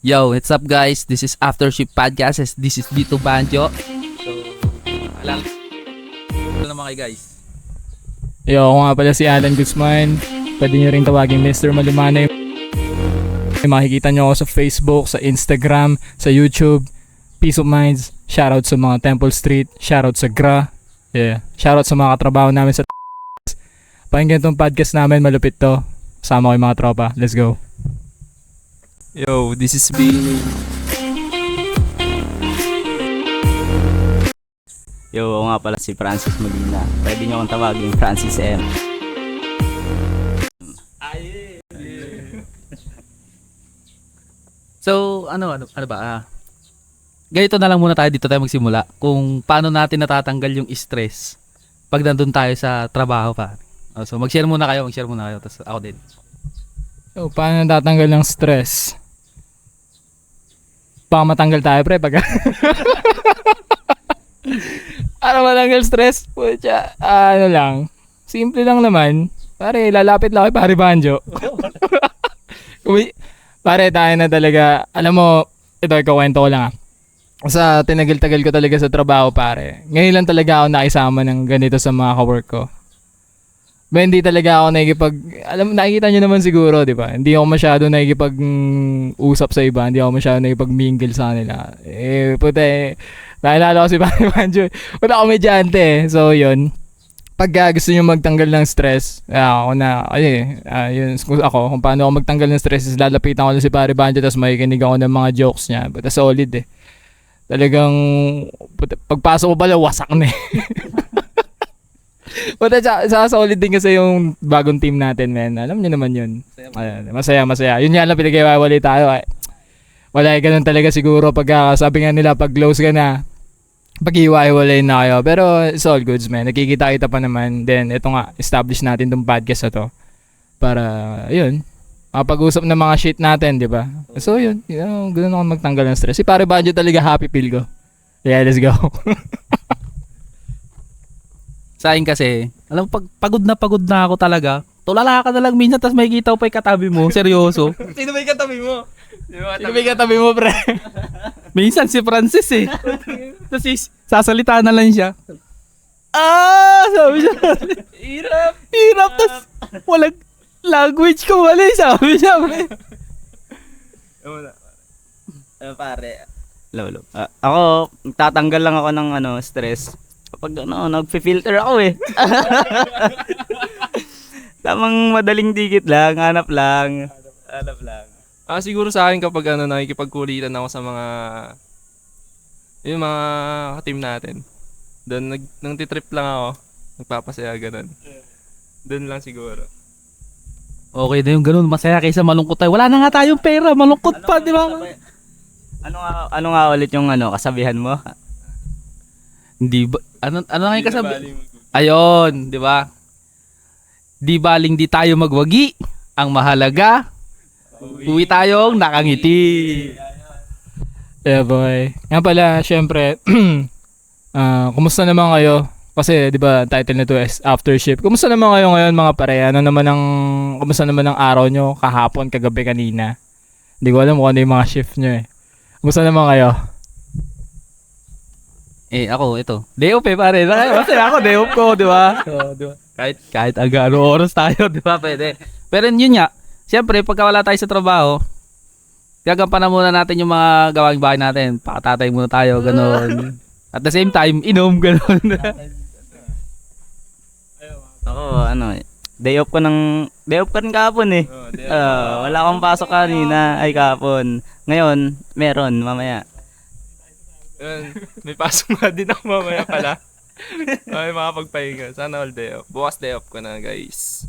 Yo, what's up guys? This is After Shift Podcast. This is Vito Banjo. So, alam naman kayo guys. Yo, ako nga pala si Alan Guzman. Pwede nyo rin tawagin Mr. Malumanay. Makikita nyo ako sa Facebook, sa Instagram, sa YouTube. Peace of Minds. Shoutout sa mga Temple Street. Shoutout sa GRA. Yeah. Shoutout sa mga katrabaho namin sa Pakinggan tong podcast namin. Malupit to. Sama ko yung mga tropa. Let's go. Yo, this is B. Yo, ako nga pala si Francis Molina. Pwede nyo akong tawagin Francis M. So, ano ba? Ganito na lang muna tayo dito tayo magsimula. Kung paano natin natatanggal yung stress pag nandun tayo sa trabaho pa. So, mag-share muna kayo. Tapos ako din. So, paano natatanggal ng stress? Baka matanggal tayo pre pag ano matanggal stress? Pucha, ano lang. Simple lang naman. Pare, lalapit lang kay Pare Banjo. Pare, tayo na talaga. Alam mo, ito, ikukwento ko lang Sa tinagal-tagal ko talaga sa trabaho, pare. Ngayon lang talaga ako nakisama ng ganito sa mga ka-work ko. Hindi talaga ako nakikita nyo naman siguro, di ba? Hindi ako masyado usap sa iba. Hindi ako masyado nakikipag-mingle sa kanila. Naalala ko si Pare Banjo. Wala komedyante. So, yun. Pag gusto nyo magtanggal ng stress, kung paano ako magtanggal ng stress, is lalapitan ko lang si Pare Banjo, tapos makikinig ako ng mga jokes niya. But solid Talagang, pagpasok ko pala, wasak na But solid din kasi yung bagong team natin, man. Alam niyo naman yun. Masaya. Yun nga lang, pinag-iwawali tayo. Wala ganun talaga siguro pag sabi nga nila, pag close ka na, pag-iwalay na kayo. Pero it's all goods, man. Nakikita-kita pa naman. Then, ito nga, establish natin tong podcast na to. Para, yun, pag-usap ng mga shit natin, di ba? So, yun. Ganun ako magtanggal ng stress. Si Pare Banjo talaga happy feel ko. Yeah, let's go. Sa akin kasi, alam mo, pagod na ako talaga. Tulala ka na lang minsan, tapos makikita ko pa yung katabi mo. Seryoso. Sino ba yung katabi mo? Sino ba yung katabi mo, pre? Minsan si Francis Tapos sasalita na lang siya. Sabi siya. Hirap. Tapos walang language ko mali, sabi siya. Pare. Lolo. Ako, tatanggal lang ako ng stress. Kapag nagfi-filter ako Tamang madaling dikit lang, hanap lang. Siguro sa akin kapag nakikipagkulitan ako sa mga team natin. Doon nang titrip lang ako, nagpapasaya ganun. Doon lang siguro. Okay na yung ganun, masaya kaysa malungkot tayo. Wala na nga tayong pera, malungkot pa, di ba? Ano nga ulit yung kasabihan mo? Hindi ba? Ano nga yung kasabi? Ayun, di ba? Di baling di tayo magwagi. Ang mahalaga, uwi tayong nakangiti. Yeah, boy. Nga pala, syempre, kumusta naman kayo? Kasi, di ba, title nito is After Shift. Kumusta naman kayo ngayon, mga pare? Kumusta naman ang araw nyo? Kahapon, kagabi, kanina? Hindi ko alam kung ano yung mga shift nyo Kumusta naman kayo? Ako, ito. Day off pare. Masaya ako, day off ko, di ba? Di ba? Kahit ano oras tayo, di ba? Pwede. Pero yun nga, siyempre, pagka wala tayo sa trabaho, gagampanan muna natin yung mga gawaing bahay natin. Pakatatay muna tayo, gano'n. At the same time, inom, gano'n. Ako, day off ko rin kahapon wala akong pasok kanina, kahapon. Ngayon, meron, mamaya. May pasok nga din ako mamaya pala. Ay, makapagpahinga. Sana all day off. Bukas day off ko na, guys.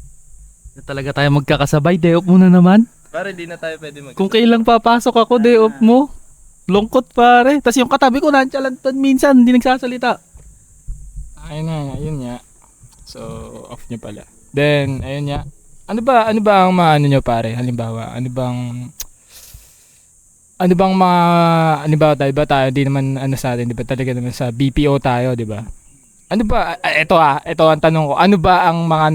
Talaga tayo magkakasabay, day off muna naman. Para hindi na tayo pwede Kung kailang papasok ako, day off mo. Lungkot pare. Tapos yung katabi ko nandiyan minsan, hindi nagsasalita. Ayun na, yun nga. So, off niya pala. Then, ayun nga. Ano ba ang maano nyo pare? Halimbawa, ano bang ano bang mga, ano ba tayo, di naman ano sa atin, di ba talaga naman sa BPO tayo, di ba? Ano ba, ito ang tanong ko, ano ba ang mga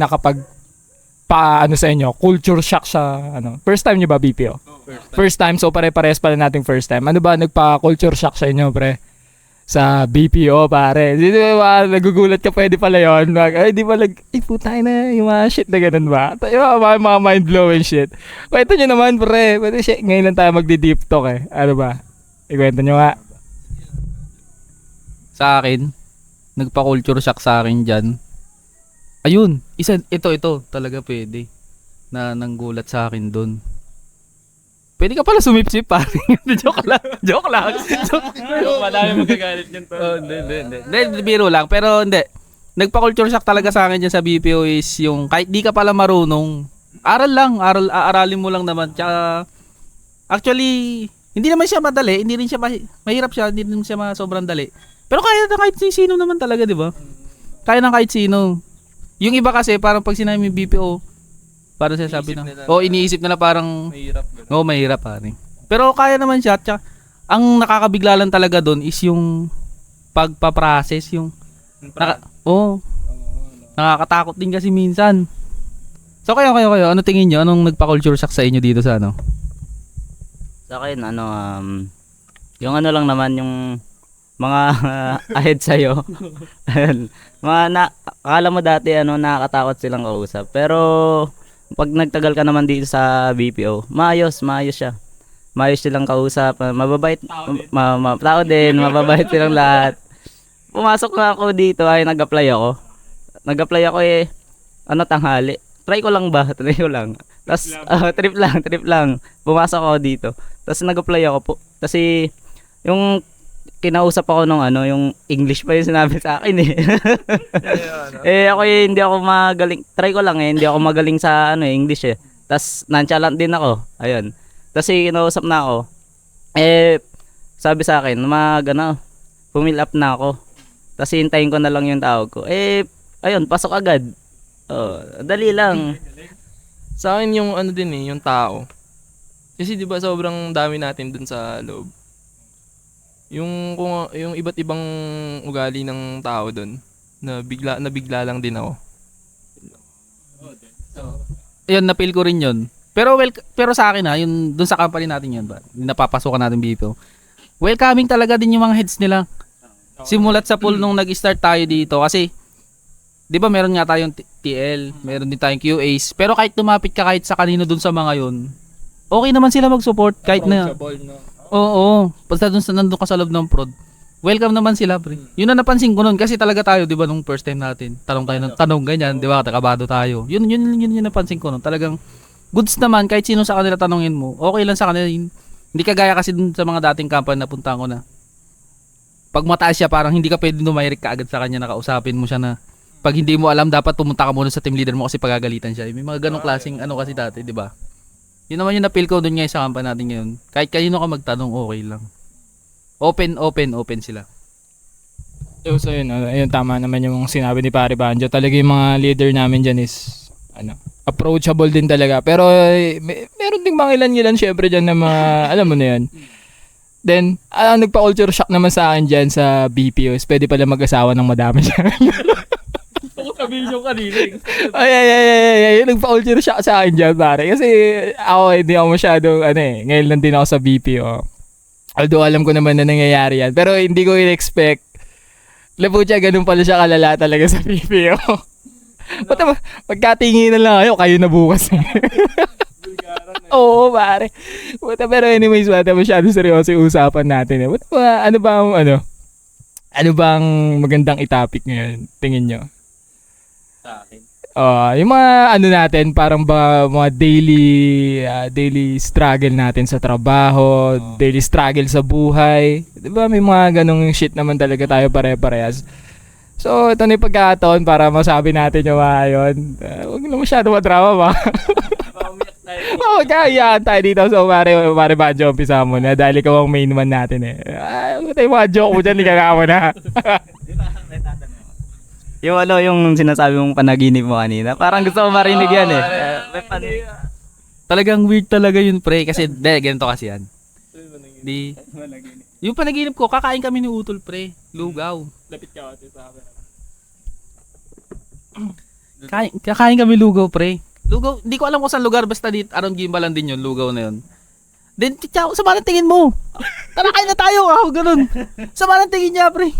ano sa inyo, culture shock sa, ano, first time nyo ba BPO? First time, so pare-pares pala nating first time. Ano ba nagpa-culture shock sa inyo, pre? Sa BPO, pare. Di ba, nagugulat ka, pwede pala yun. Ay, di ba, putay na, yung mga shit na ganun ba? Yung mga mind-blowing shit. Kwento nyo naman, pre. Pwede shit, ngayon lang tayo magdi-deep talk eh. Ano ba? Ikwento nyo nga. Sa akin, nagpa-culture shock sa akin dyan. Ayun, ito talaga pwede na nanggulat sa akin dun. Pwede ka pala sumipsip, pare. Joke lang. Joke. Madami magagalit yun to. Hindi, biro lang. Pero hindi. Nagpa-culture shock talaga sa akin dyan sa BPO is yung kahit di ka pala marunong, aaralin mo lang naman. Tsaka, actually, hindi naman siya madali. Hindi rin siya mahirap siya. Hindi rin siya sobrang dali. Pero kaya na kahit sino naman talaga, di ba? Kaya na kahit sino. Yung iba kasi, parang pag sinabi yung BPO, parang sinasabi na, iniisip nila parang, Mahirap. mahirap pare. Pero kaya naman siya. Tsaka, ang nakakabigla lang talaga doon is yung pagpa-process, yung, nakakatakot din kasi minsan. So kayo, ano tingin nyo? Anong nagpa-culture shock sa inyo dito sa ano? Sa akin, yung ano lang naman, yung mga ahead sa'yo. Ayun. Akala mo dati, nakakatakot silang kausap. Pero, pag nagtagal ka naman dito sa BPO, maayos siya. Maayos silang kausap, mababait, tao din, mababait silang lahat. Pumasok nga ako dito, nag-apply ako. Tanghali. Try ko lang. Tapos, trip lang. Pumasok ako dito. Tapos nag-apply ako po. Kasi, yung kinausap ako nung yung English pa yung sinabi sa akin ako hindi ako magaling. Try ko lang hindi ako magaling sa English Tas nonchalant din ako. Ayun. Tas kinausap na ako. Sabi sa akin, pumill up na ako. Tas hintayin ko na lang yung tawag ko. Ayun, pasok agad. Dali lang. Sa akin yung yung tao. Kasi 'di ba sobrang dami natin dun sa loob. Yung iba't ibang ugali ng tao doon na bigla lang din ako. Ayun, na-feel ko rin 'yun. Pero sa akin yung doon sa company natin 'yun ba. Napapasukan natin BPO. Welcoming talaga din yung mga heads nila. Simulat sa pool nung nag-start tayo dito kasi 'di ba meron nga tayong TL, meron din tayong QAs, pero kahit tumapit ka kahit sa kanino doon sa mga 'yon, okay naman sila mag-support kahit na. Oo, basta nandun ka sa loob ng prod. Welcome naman sila, pre. Yun ang napansin ko nun kasi talaga tayo, 'di ba, nung first time natin. Tanong tayo ng tanong ganyan, 'di ba? Takabado tayo. Yun napansin ko nun. Talagang goods naman kahit sino sa kanila tanongin mo. Okay lang sa kanila. Hindi kagaya kasi dun sa mga dating company na puntahan ko na. Pag mataas siya, parang hindi ka pwedeng dumayrik ka agad sa kanya, nakausapin mo siya na pag hindi mo alam, dapat pumunta ka muna sa team leader mo kasi pagagalitan siya. May mga ganong klaseng kasi dati, 'di ba? Yun naman yung na-feel ko dun ngayon sa company natin ngayon. Kahit kanino ka magtanong, okay lang. Open sila. So yun, ayun, tama naman yung sinabi ni Pare Banjo. Talaga yung mga leader namin dyan is, approachable din talaga. Pero, meron ding mga ilan-ilan syempre dyan na mga, alam mo na yun. Then, nagpa-culture shock naman sa akin dyan sa BPO is pwede pala mag-asawa ng madami dyan. Sabihin yung kanina. Ay, nagpa-culture shock sa akin dyan, pare. Kasi ako, hindi ako masyadong, ngayon lang din ako sa BPO. Although alam ko naman na nangyayari yan. Pero hindi ko in-expect. Labucha, ganun pala siya kalala talaga sa BPO. Pagkatinginan lang kayo na bukas. Oo, pare. Pero anyways, masyado seryoso yung usapan natin. Ano bang magandang i-topic ngayon? Tingin nyo? Sa akin. Yung mga natin, parang mga daily struggle natin sa trabaho, daily struggle sa buhay. 'Di ba may mga ganong shit naman talaga tayo pare-parehas. So, ito na yung pagkakataon para masabi natin yung mga yun. Huwag na masyado madrama ba? Kaya tayo dito. So, pare Banjo, umpisa mo na dahil ikaw ang main man natin yung mga joke mo dyan, ligaga mo na. Yung sinasabi mong panaginip mo kanina, parang gusto ko marinig yan Talagang weird talaga yun, pre. Kasi, ganito kasi yan. Di. Yung panaginip ko, kakain kami ni Utol, pre. Lugaw. Lapit ka ate sa camera. Kakain kami lugaw, pre. Lugaw, hindi ko alam kung saan lugar, basta dito, around Gimbalan din yun, lugaw na yun. Then, tsaka, sa manang tingin mo? Tara, kain na tayo, ako, ganun. Sa manang tingin niya, pre.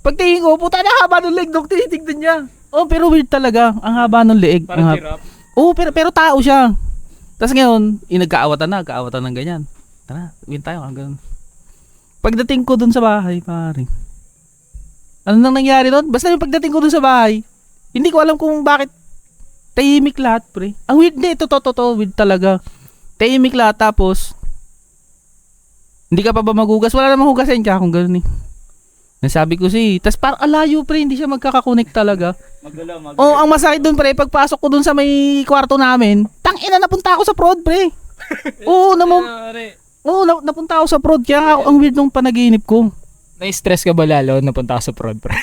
Pagtingin ko, puta na, haba ng leg, dok, tinitignan niya. Oh, pero weird talaga, ang haba ng leeg. Parang giraffe. Oo, pero tao siya. Tapos ngayon, nagkaawatan ng ganyan. Tara, win tayo, ganun. Pagdating ko dun sa bahay, pare. Ano nang nangyari doon? Basta yung pagdating ko dun sa bahay, hindi ko alam kung bakit tahimik lahat, pre. Ang weird, hindi, totoo, weird talaga. Tahimik lahat, tapos, hindi ka pa ba magugas? Wala namang hugasin ka kung gano'n eh. Nasabi ko tapos parang alayo, pre, hindi siya magkakakonek talaga. Oh, ang masakit doon, pre, pagpasok ko doon sa may kwarto namin, tangina, napunta ako sa prod, pre. Oo, napunta ako sa prod, kaya ako, ang weird nung panaginip ko. Na-stress ka ba lalo napunta ka sa prod, pre?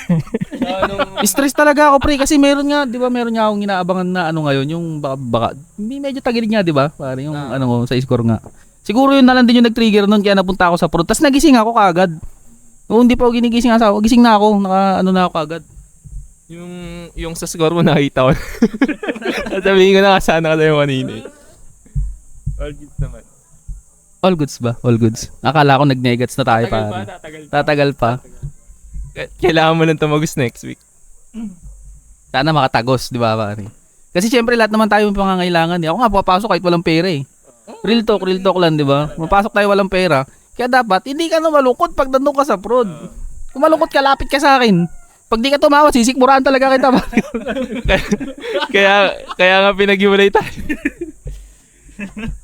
Stress talaga ako, pre, kasi meron nga akong inaabangan na ano ngayon, yung baka medyo tagilid nga, di ba? Parang yung ano sa score nga. Siguro yun na lang din yung nag-trigger nun, kaya napunta ako sa prod. Tapos nagising ako kaagad. Noong hindi pa ako ginigising asawa, gising na ako, na ako kaagad. Yung sa score mo nakita ko. Sabihin ko na sana ka tayo kanina. All good naman. All goods ba? All goods. Akala ko nag-negats na tayo, pare. Tatagal pa. Kailangan mo lang tumagos next week. Sana makatagos, di ba, pare? Kasi syempre lahat naman tayo may pangangailangan. Ako nga papasok kahit walang pera eh. Real talk lang, di ba? Mapasok tayo walang pera. Kaya dapat hindi ka na malungkot pag nandun ka sa prod. Kung malungkot ka, lapit ka sa akin. Pag di ka tumawa, sisikmuraan talaga kita. kaya nga pinag-iwalay tayo.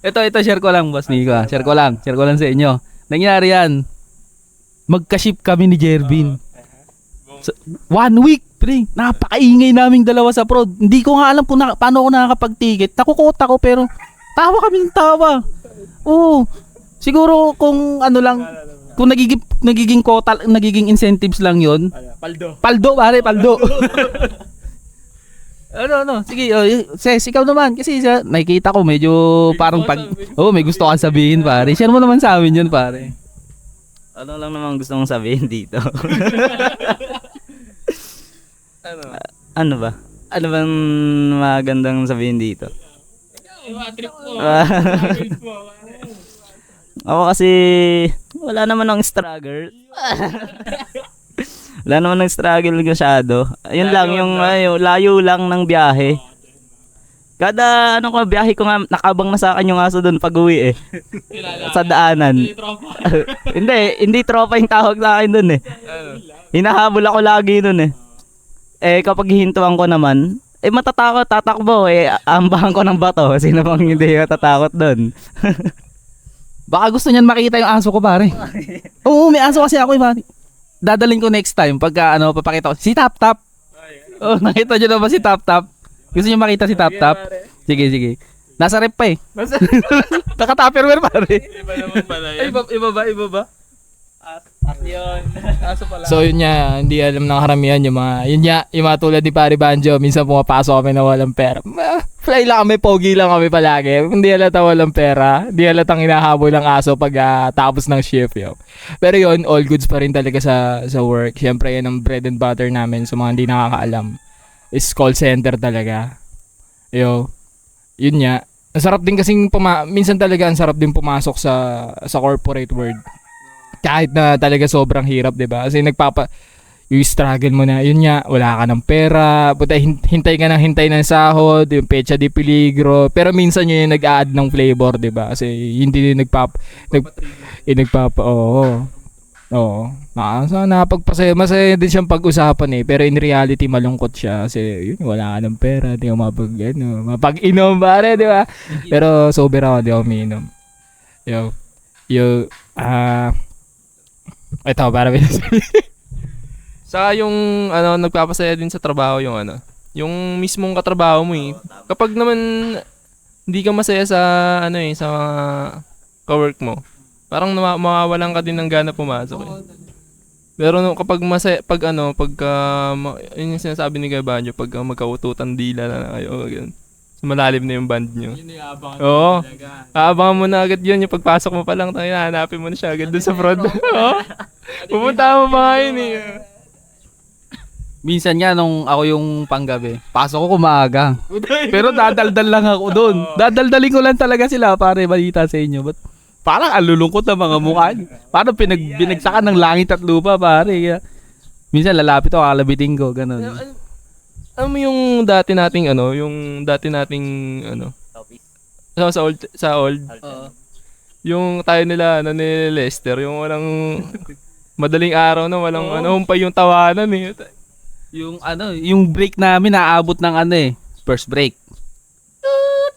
Ito, share ko lang, boss Nico. Share ko lang sa inyo. Nangyari yan. Magka-ship kami ni Jervin. 1 week, pre. Napakaingay naming dalawa sa prod. Hindi ko nga alam kung paano ako nakakapag-ticket. Nakukot ako, pero tawa kami ng tawa. Oo. Siguro kung ano lang, kung nagiging quota, nagiging incentives lang yon. Paldo, pare, paldo. Ano, sige, Ses, ikaw naman, kasi nakikita ko medyo parang may gusto kang sabihin, pare. Share mo naman sa amin yun, pare. Ano lang naman gusto mong sabihin dito? Ano ba? Ano bang magandang sabihin dito? Ako kasi wala naman ng struggle. Wala naman ng struggle masyado. Ayun lang yung layo lang ng biyahe. Kada biyahe ko nga nakabang na sa akin yung aso doon pag-uwi eh. Sa daanan. Hindi tropa yung tawag sa akin doon eh. Hinahabol ako lagi doon eh. Kapag hihintuan ko naman, tatakbo ambahan ko ng bato. Sino bang hindi matatakot doon? Baka gusto niyan makita yung aso ko, pare. Oo, may aso kasi ako, pare. Dadalhin ko next time pagka papakita ko. Si Tap Tap. Oh, nakita niyo na ba si Tap Tap? Gusto niyo makita si Tap Tap? Sige. Nasa rep pa eh. Naka-tupperware, pare. Iba naman pala yan. Iba ba? Aso pala. So yun nga, hindi alam ng karamihan yung mga tulad ni Pare Banjo, minsan pumapasok kami na walang pera. Fly lang kami, pogi lang kami palagi. Hindi halata walang pera, hindi halatang hinahabol ng aso pag tapos ng shift yo. Pero yun, all goods pa rin talaga sa work. Siyempre yan ang bread and butter namin sa mga hindi nakakaalam. Is call center talaga. Yun nga. Ang sarap din kasing minsan talaga ang sarap din pumasok sa corporate world. Kahit na talaga sobrang hirap, 'di ba? Kasi yung struggle mo na, yun nga, wala ka ng pera, hintay ka ng sahod, yung pecha di peligro, pero minsan yun yung nag-add ng flavor, 'di ba? Kasi hindi din masaya din siyang pag-usapan eh, pero in reality malungkot siya kasi yun, wala ka ng pera, di mo mapag-inom pare, 'di ba? Pero sober ako, di ako umiinom. Ito, para Saka yung nagpapasaya din sa trabaho yung mismong katrabaho mo eh. Kapag naman hindi ka masaya sa sa ka-work mo, parang mawawalan ka din ng gana pumasok eh. Pero kapag masaya, yun yung sinasabi ni Kuya Banjo, pag magkaututan dila na kayo, ganun. Sa malalim na yung band nyo. Yun yung abangan Oo. talaga. Aabangan mo na agad yun. Yung pagpasok mo pa lang, tayo hanapin mo na siya agad dun sa front. Oo. Pupunta mo pa ngayon eh. Minsan nga nung ako yung panggabi, pasok ko kumaaga. Pero dadaldal lang ako doon. Dadaldalin ko lang talaga sila pare balita sa inyo. But parang alulungkot na mga mukha niyo. Parang binagsakan ng langit at lupa pare. Kaya, minsan lalapit ako, kalabitin ko, ganun. Alam mo yung dati nating sa old yung tayo nila ni Lester, yung walang madaling araw na walang humpay yung tawanan eh. Yung break namin naabot ng first break.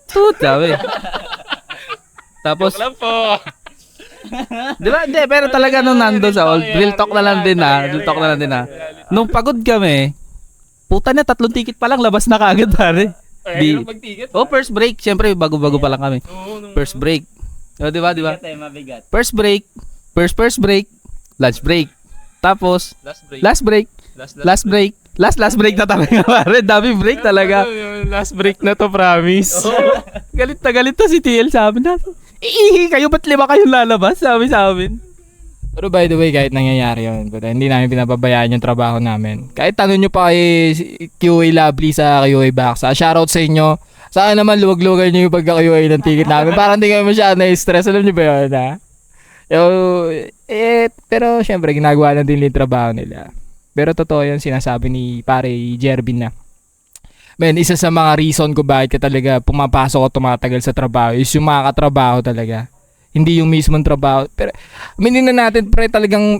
Tut, sabi. Tapos, Lang po. di ba? Hindi, pero talaga nung nandun sa old, real talk na lang din real talk na lang din Nung pagod kami, puta na, 3 ticket pa lang, labas na kagad pare. First break, syempre bago-bago pa lang kami. First break. Di ba? Mabigat. First break, first break, lunch break. Tapos, last break, last break, last break na talaga pare. Dami break talaga. Last break na to, promise. Galit na si TL sa amin. Iihi kayo, ba't 5 kayong lalabas? Sabi sa amin. Pero by the way, kahit nangyayari yun, hindi namin pinapabayaan yung trabaho namin. Kahit tanong nyo pa kay QA Lovely sa QA Box, shoutout sa inyo. Saan naman luwag-luwagan nyo yung pagka-QA ng ticket namin para hindi kami masyado na-stress. Alam nyo ba yun, ha? Pero syempre, ginagawa na din yung trabaho nila. Pero totoo yun, sinasabi ni pare Jervin na. Men, isa sa mga reason ko bakit ka talaga pumapasok o tumatagal sa trabaho is yung makakatrabaho talaga. Hindi yung mismong trabaho. Pero, aminin na natin, pre, talagang,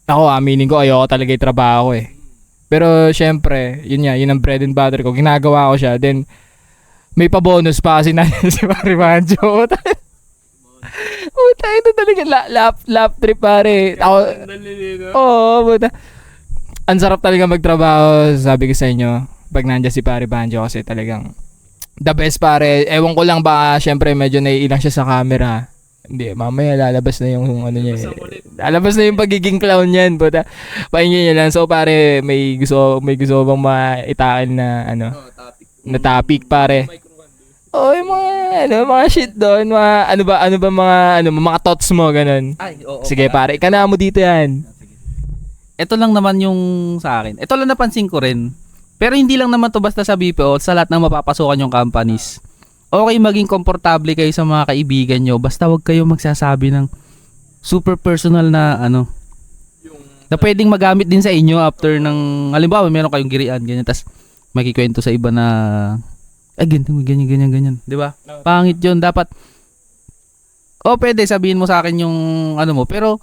aminin ko, ayoko talaga yung trabaho ko eh. Pero, syempre, yun ang bread and butter ko. Ginagawa ko siya. Then, may pa-bonus pa kasi na si Marimanjo. Puta, ito talaga, lap trip, pare. Ako, puta. Ang sarap talaga magtrabaho, sabi ko sa inyo, pag nandiyan si Pare Banjo kasi talagang the best pare. Ewan ko lang ba, syempre medyo naiilang siya sa camera. Hindi, mamaya lalabas na yung niya. Lalabas na yung pagiging clown niyan, puta. Paingin niya lang. So pare, may gusto bang maitakin na na topic pare. Yung mga shit doon, ano ba mga thoughts mo ganun. Sige pare, ikana mo dito yan. Ito lang naman yung sa akin. Ito lang napansin ko rin. Pero hindi lang naman to basta sa BPO, sa lahat ng mapapasukan yung companies. Okay, maging komportable kayo sa mga kaibigan nyo. Basta wag kayo magsasabi ng super personal na na pwedeng magamit din sa inyo after ng, halimbawa, meron kayong girian, ganyan, tas magkikwento sa iba na, ganyan. Di ba? Pangit yun. Dapat, pwede sabihin mo sa akin yung mo, pero,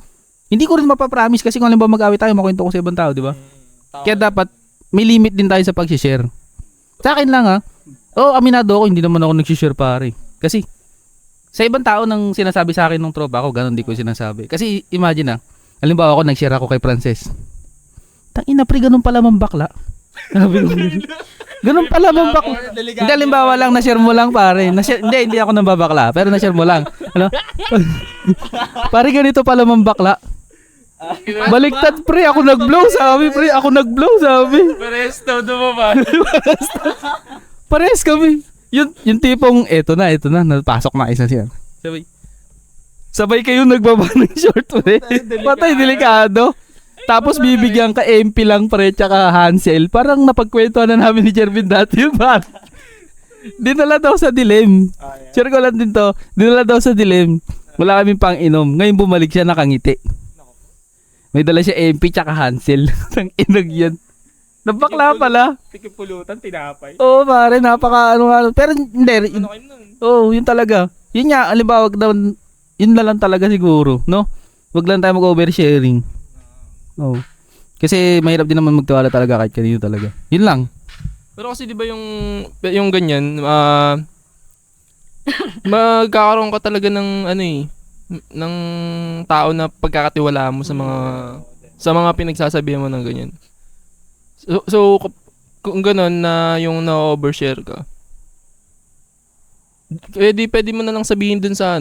hindi ko rin mapapromise kasi kung halimbawa mag-awit tayo, makwento ko sa ibang tao, di ba? Kaya dapat, may limit din tayo sa pag-share. Sa akin lang aminado ako, hindi naman ako nag-share pare. Kasi, sa ibang tao nang sinasabi sa akin ng tropa ko, ganun di ko sinasabi. Kasi, imagine halimbawa ako, nag-share ako kay Frances. Tangina pre, ganun pala mambakla. Sabi ko, ganun pala mambakla. Hindi, halimbawa lang, na-share mo lang pare. Hindi ako nambabakla, pero na-share mo lang. Pare, ganito pala mambakla. Baliktad pre, ako nag-blow sabi. Pares daw ba? Pares kami. Yung tipong eto na, napasok na isa siya. Sabay kayo nagbaba ng short pre. Patay, delikado. Tapos bibigyan ka MP lang pre, tsaka Hansel. Parang napagkwentuhan na namin ni Jervin dati yun ba? Dinala daw sa dilim. Share ko lang din to. Dinala daw sa dilim. Wala kaming pang inom. Ngayon bumalik siya nakangiti. May dala siya MP tsaka Hansel. Ang inog yan. Nabakla pala. Tikipulutan, tinapay. Oo pare, napaka pero hindi. Yun talaga. Yun nga, halimbawa, yun na lang talaga siguro, no? Wag lang tayo mag-oversharing. Kasi mahirap din naman magtiwala talaga kahit kanino talaga. Yun lang. Pero kasi 'di ba yung ganyan, magkakaroon ka talaga ng ng tao na pagkakatiwalaan mo sa mga pinagsasabihan mo ng ganyan. So kung gano'n na yung na-overshare ka, pwede mo na lang sabihin dun sa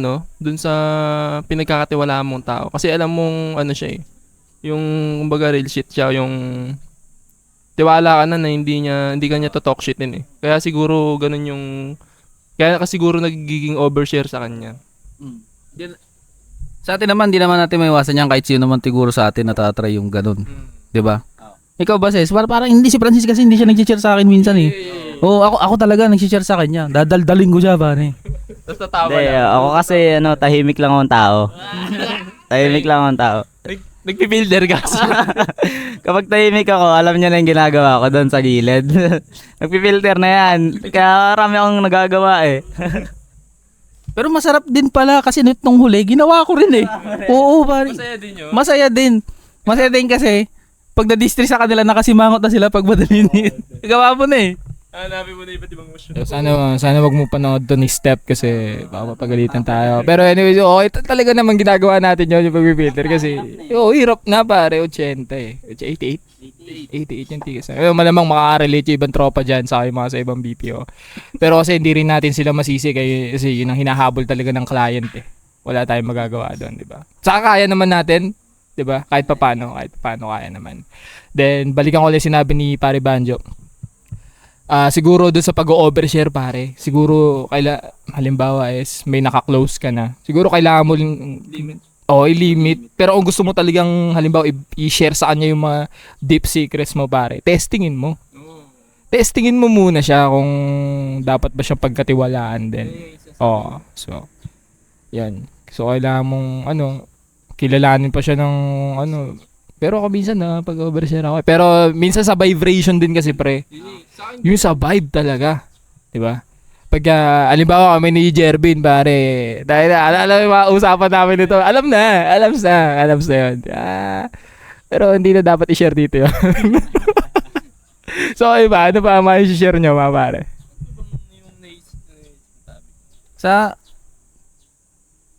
pinagkakatiwalaan mong tao. Kasi alam mong siya yung kumbaga real shit siya, yung tiwala ka na hindi ka niya to talk shit din eh. Kaya siguro ganun yung Kaya kasi siguro nagiging overshare sa kanya. Sa atin naman, di naman natin maiwasan yan kahit sino naman siguro sa atin natatry yung ganun. Di ba? Ikaw ba, Ses? Parang hindi si Francis kasi hindi siya nag-share sa akin minsan eh. Oo, ako talaga nag-share sa kanya. Dadaldaling ko siya, pare. Tapos tatawa Hindi, lang. ako kasi tahimik lang akong tao. Tahimik lang akong tao. Nagpipilder ka kasi. Kapag tahimik ako, alam niya na yung ginagawa ko doon sa gilid. Nagpipilter na yan. Kaya marami akong nagagawa eh. Pero masarap din pala kasi nitong huli, ginawa ko rin eh. Oo, pare. Masaya din yun. Masaya din. Masaya din kasi pag na-distress sa kanila, nakasimangot na sila pag madalinit. Gawa mo na eh. Hanapin mo na iba't ibang motion. Sana wag mo panood to ni Step kasi baka mapagalitan tayo. Pero anyway, okay, talaga naman ginagawa natin yun yung pag-filter kasi hirap na pare, 80 eh. 88 yung tigas. Malamang makaka-relate yung ibang tropa dyan sa mga sa ibang BPO. Pero kasi hindi rin natin sila masisi kasi yun ang hinahabol talaga ng client eh. Wala tayong magagawa doon, di ba? Saka kaya naman natin, di ba? Kahit paano kaya naman. Then, balikan ko ulit sinabi ni Pare Banjo. Siguro doon sa pag-overshare pare, siguro halimbawa is may naka-close ka na. Siguro kailangan mo i-limit. Pero kung gusto mo talagang halimbawa i-share sa kanya yung mga deep secrets mo pare, testingin mo. Testingin mo muna siya kung dapat ba siyang pagkatiwalaan din. So yan. So kailangan mong kilalanin pa siya ng pero ako minsan pag-overshare ako. Pero minsan sa vibration din kasi pre. Yung sa vibe talaga. 'Di ba? Pag halimbawa kami ni Jervin pare. Dahil alam mo usapan namin ito. Alam sa yun. Pero hindi na dapat i-share dito 'yon. So iba, ano pa ma-share nyo mga pare?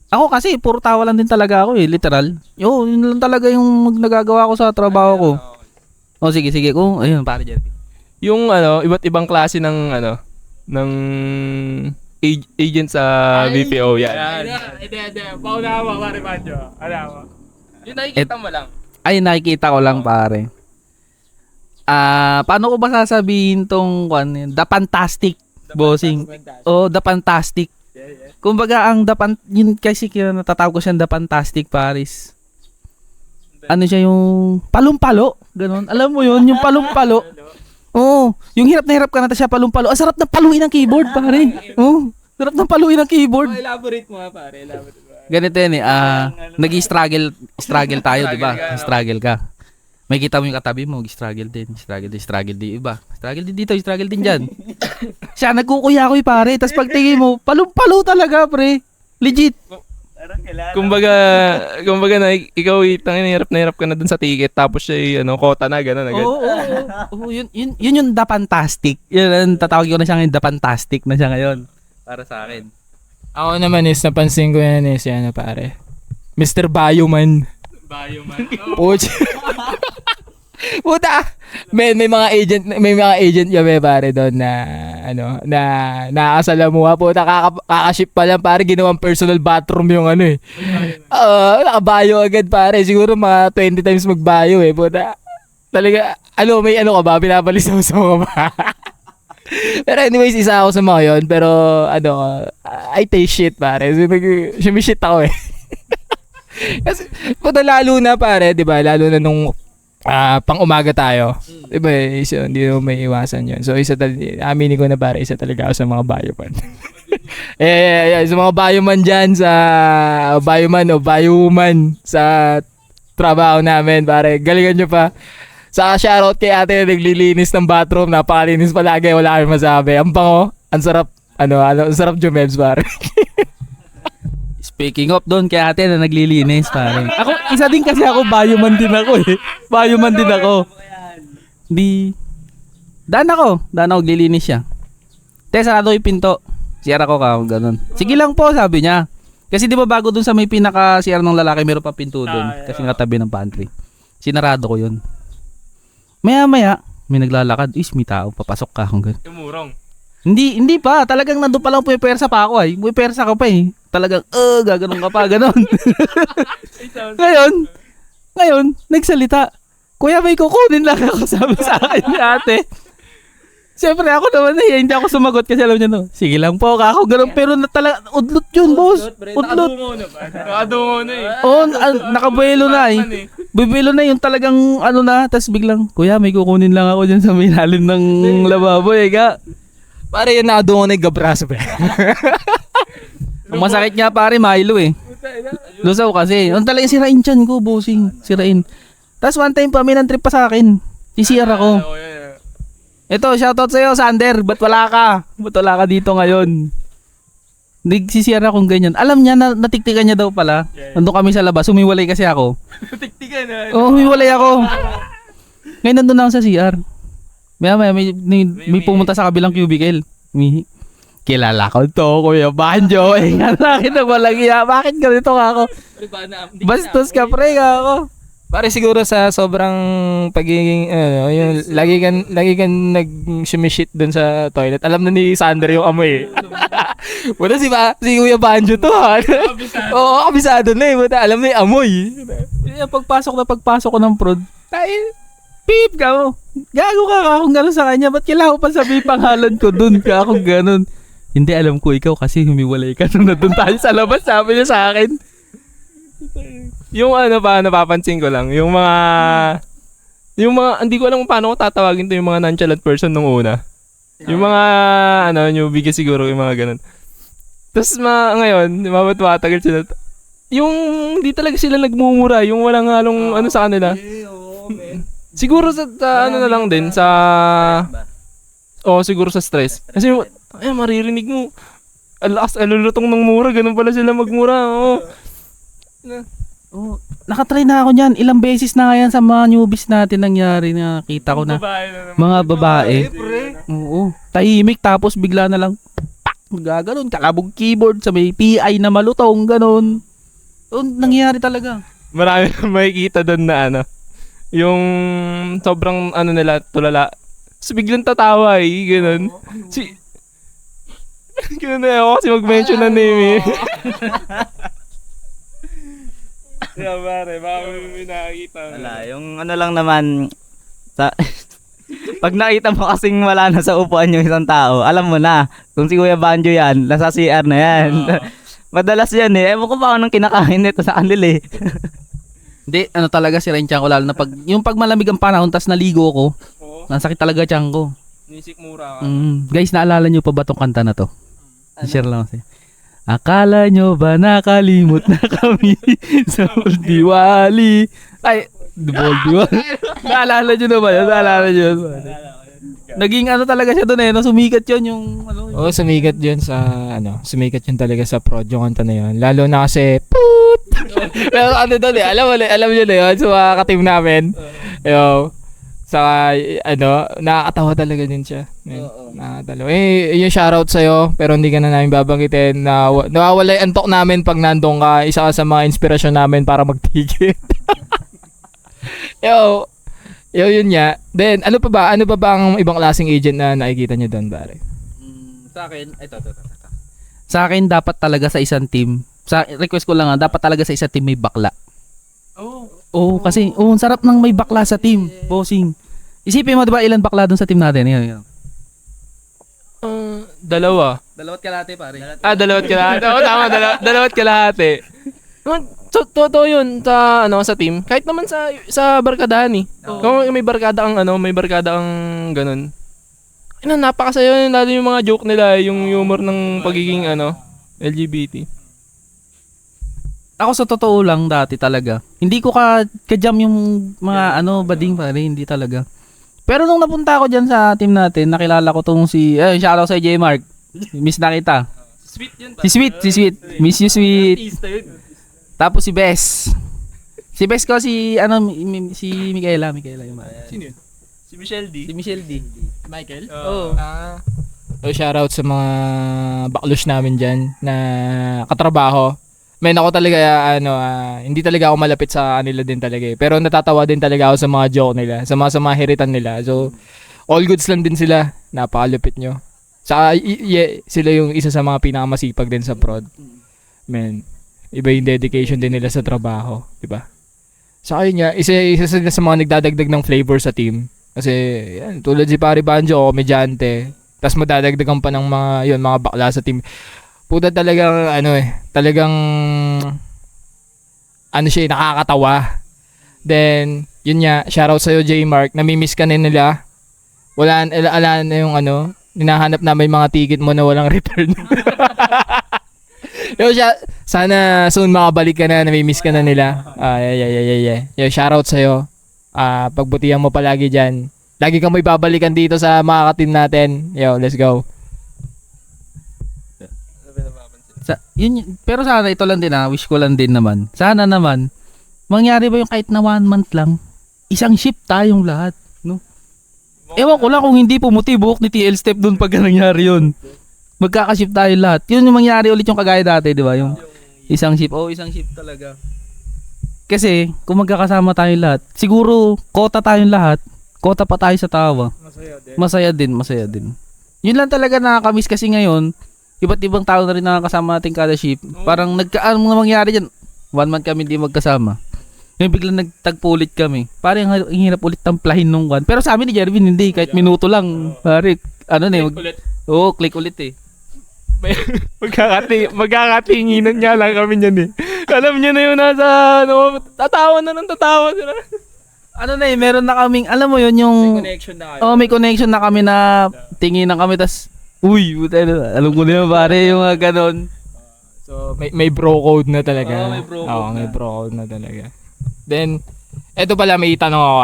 Ako kasi puro tawa lang din talaga ako eh, literal. Yun lang talaga yung nagagawa ko sa trabaho ko. Sige. Ayun, pare Jervin. Yung iba't ibang klase ng ng agent sa BPO yan. Hindi. Pauna mo, pare Banjo. Ano? Yung nakikita mo lang. Ay, nakikita ko lang pare. Paano ko ba sasabihin tong The Fantastic, bossing? The Fantastic. Kumbaga yun kasi natatawag ko siya The Fantastic Paris. Ano siya yung palumpalo, ganun. Alam mo yun, yung palumpalo. Yung hirap na hirap ka na siya palumpalo. Ang sarap na paluin ng keyboard, pare. Sarap na paluin ng keyboard. Elaborate mo pare, Ganito yun nag-struggle tayo, di ba? Struggle ka. May kita mo yung katabi mo, struggle din iba. Struggle din dito, struggle din dyan. Siya nagkukuya-kuy pare, tas pagtingin mo, palumpalo talaga pre. Legit. Kumbaga ikaw hirap na hirap ka na dun sa ticket tapos siya kota na gano'n agad. Oo, yun yung The Fantastic. Yun ang tatawag ko na siya ngayon, The Fantastic na siya ngayon. Para sa akin. Ako naman napansin ko yan pare. Mr. Bioman. Puta. May mga agent kami pare doon na na nakasalamuha puta kakaship pa lang pare ginawang personal bathroom yung nakabayo agad pare siguro mga 20 times magbayo puta. Talaga may ka ba pinapalisaw ka ba? Pero anyways isa ako sa mga yun pero I taste shit pare. Shit ako Kasi puta lalo na pare, 'di ba? Lalo na nung pang umaga tayo. 'Di ba? Hindi mo may iwasan 'yon. So aminin ko na pare, isa talaga ako sa mga bioman. Sa mga bioman diyan sa biowoman sa trabaho namin, pare. Galingan nyo pa. Sa shoutout kay ate na naglilinis ng bathroom, napakalinis palagi, wala kami masabi. Ang bango, ang sarap ang sarap Jumebs pare. Speaking of doon kay ate na naglilinis pare. Ako, isa din kasi ako, bioman din ako eh. Bioman din ako. Daan ako naglilinis siya. Sarado yung pinto. CR ako ganun. Sige lang po, sabi niya. Kasi di ba bago doon sa may pinaka CR ng lalaki, meron pa pinto doon. Kasi katabi ng pantry. Sinarado ko yun. Maya, may naglalakad. May tao, papasok ka. Tumurong. Hindi pa. Talagang nandun pa lang pumipersa pa ako ay. Pumipersa ka pa eh. Talagang, gaganon ka pa, ganon. Ngayon, nagsalita. Kuya, may kukunin lang ako, sabi sa akin ni ate. Siyempre ako naman hindi ako sumagot kasi alam niya no. Sige lang po, ako ganun pero talaga udlot yun, boss. Udlot. Nakadungo na eh. Oo, nakabuelo na eh. Bibelo na yung talagang ano na, tas biglang, kuya may kukunin lang ako dyan sa may lalim ng lababo eh ka. Pare yan nakadungo na yung gabraso ba? Ang masakit nga pare, Milo eh. Lusaw kasi. Ang talagang sirain dyan ko, bossing. Sirain. Tas one time pa, may trip pa sa akin. CCR ako. Ito, shoutout sa'yo, Sander. Ba't wala ka? Ba't wala ka dito ngayon? Nagsisiyar akong ganyan. Alam niya na natiktikan niya daw pala. Nandun kami sa labas. Humiwalay kasi ako. Tiktikan na. Oo, humiwalay ako. Ngayon nandun na ako sa CR. May pumunta sa kabilang cubicle. Kilala ko to, Kuya Banjo. Nga sa akin na walang iya. Bakit ganito ka ako? Bastos ka, pre, ka ako. Pare siguro sa sobrang pagiging yung lagi kan nag-shimishit dun sa toilet. Alam na ni Sander yung amoy. Wala si Kuya Banjo to ha. Oo, kabisado na eh. Buta, alam na yung amoy. Pagpasok ko ng prod, tayo, beep ka mo. Gago ka akong gano'n sa kanya. Ba't kailangan ko pa sabihin pangalan ko dun ka akong gano'n? Hindi, alam ko ikaw kasi humiwalay ka nung nandun tayo sa labas. Sabi niya sa akin. Yung napapansin ko lang, yung mga, hindi ko alam kung paano ko tatawagin to yung mga nonchalant person nung una. Yung mga, newbie ka siguro, yung mga ganun. Tapos ngayon, matagal sila. Yung, hindi talaga sila nagmumura, yung walang halong sa kanila. Siguro sa na lang din, siguro sa stress. Kasi, maririnig mo, alulutong ng mura, ganun pala sila magmura, Oh, nakatry na ako niyan. Ilang beses na nga yan sa mga newbies natin nangyari na kita ko na. Mga babae. Oo. Tahimik tapos bigla na lang pak! Gaganon. Kalabog keyboard sa may PI na malutong. Ganon. Nangyayari talaga. Marami makikita doon na yung sobrang nila, tulala. So biglang tatawa ganun. Ganun na ako kasi mag-mention na name eh. Yeah, pare, baka may nakakita. Wala, yung lang naman, pag nakita mo kasing wala na sa upuan yung isang tao, alam mo na, kung si Kuya Banjo yan, nasa CR na yan. Madalas yan eh, ewan ko pa anong kinakain nito sa kanila eh. Hindi, talaga si Renchang ko lalo na pag malamig ang panahon tas naligo ko, nasakit talaga tiyan ko. Nisik mura ka. Guys, naalala nyo pa ba tong kanta na to? Share lang kasi. Akala nyo ba nakalimot na kami sa Diwali? Ay, Diwali. Naalala nyo na ba yun? Naalala nyo yun? Naging talaga siya doon sumikat yun yung Oo, sumikat yun sumikat yun talaga sa prod yung kanta na yun. Lalo na kasi, poot! Pero doon alam nyo na yun, sa mga ka-team namin. Saka, nakakatawa talaga din siya. Nakakatawa. Yung shoutout sa'yo, pero hindi ka na namin babanggitin na nawawala yung antok namin pag nandun ka. Isa ka sa mga inspirasyon namin para magtigil. Yun nga. Then, ano pa ba ang ibang klaseng agent na nakikita niyo doon, pare? Sa akin, ito. Sa akin, dapat talaga sa isang team, sa request ko lang dapat talaga sa isang team may bakla. Oo, kasi ang sarap ng may bakla sa team, bossing. Isipin mo, 'di ba, ilan bakla doon sa team natin? Yan. Dalawa. Dalawat kalahati, pare. Dalawat kalahati. Oo, tama, dalawat kalahati. So, totoo yun sa team. Kahit naman sa barkadahan eh. Kung may barkada kang ganun. Napakasayo lalo yung mga joke nila, yung humor ng pagiging LGBT. Ako sa totoo lang dati talaga. Hindi ko ka-jam yung mga bading pare, hindi talaga. Pero nung napunta ako diyan sa team natin, nakilala ko tong shoutout sa J Mark. Miss na kita. Sweet yun ba? Si Sweet. Miss you, Sweet. Tapos si Bess. Si Bess ko si Micaela yung Sino yun? Si Michelle D. Si Michelle D. Michael? Oo. Shoutout sa mga baklush namin dyan na katrabaho. Ako talaga hindi talaga ako malapit sa kanila din talaga eh. Pero natatawa din talaga ako sa mga joke nila, sa mga hiritan nila. So all goods lang din sila. Napakalupit nyo. Saka sila yung isa sa mga pinakamasipag din sa prod. Iba yung dedication din nila sa trabaho, di ba? Saka yun nga, isa sila sa mga nagdadagdag ng flavor sa team. Kasi yan, tulad si Pari Banjo, komedyante. Tapos madadagdagan pa ng mga bakla sa team. Puta talagang talagang siya, nakakatawa. Then, yun nga, shoutout sa'yo J Mark, namimiss ka na nila. Wala na yung hinahanap na may mga ticket mo na walang return. Yo, sana soon makabalik ka na, namimiss ka na nila. Yeah. Yo, shoutout sa'yo. Pagbutihan mo palagi dyan. Lagi kang may babalikan dito sa mga ka-team natin. Yo, let's go. Pero sana ito lang din wish ko lang din naman. Sana naman mangyari ba yung kahit na 1 month lang, isang shift tayong lahat, no? Ewan ko lang kung hindi pumuti buhok ni TL Step doon pag nangyari yun. Magkaka-shift tayo lahat. Yun yung mangyari ulit yung kagaya dati, di ba? Yung isang shift. Isang shift talaga. Kasi kung magkakasama tayong lahat, siguro kota tayong lahat, kota pa tayo sa tawa. Masaya din. Yun lang talaga nakakamiss kasi ngayon, iba't ibang tao na rin nakakasama natin kada shift. Parang ano mangyari dyan? 1 month kami hindi magkasama. Ngayon biglang nagtagpo ulit kami. Parang ang hirap ulit tamplahin nung one. Pero sa amin ni Jervin hindi, kahit minuto lang. Pare, click ulit eh. Magkakatinginan nga lang kami niyan eh. Alam niyo na yun tatawa na sila. Meron na kaming, alam mo yun yung... May connection na kayo. May connection na kami na tinginan kami, tas alam ko na yun pare, yung mga ganon. So, may bro code na talaga. May bro code may bro code na talaga. Then, eto pala may tanong ako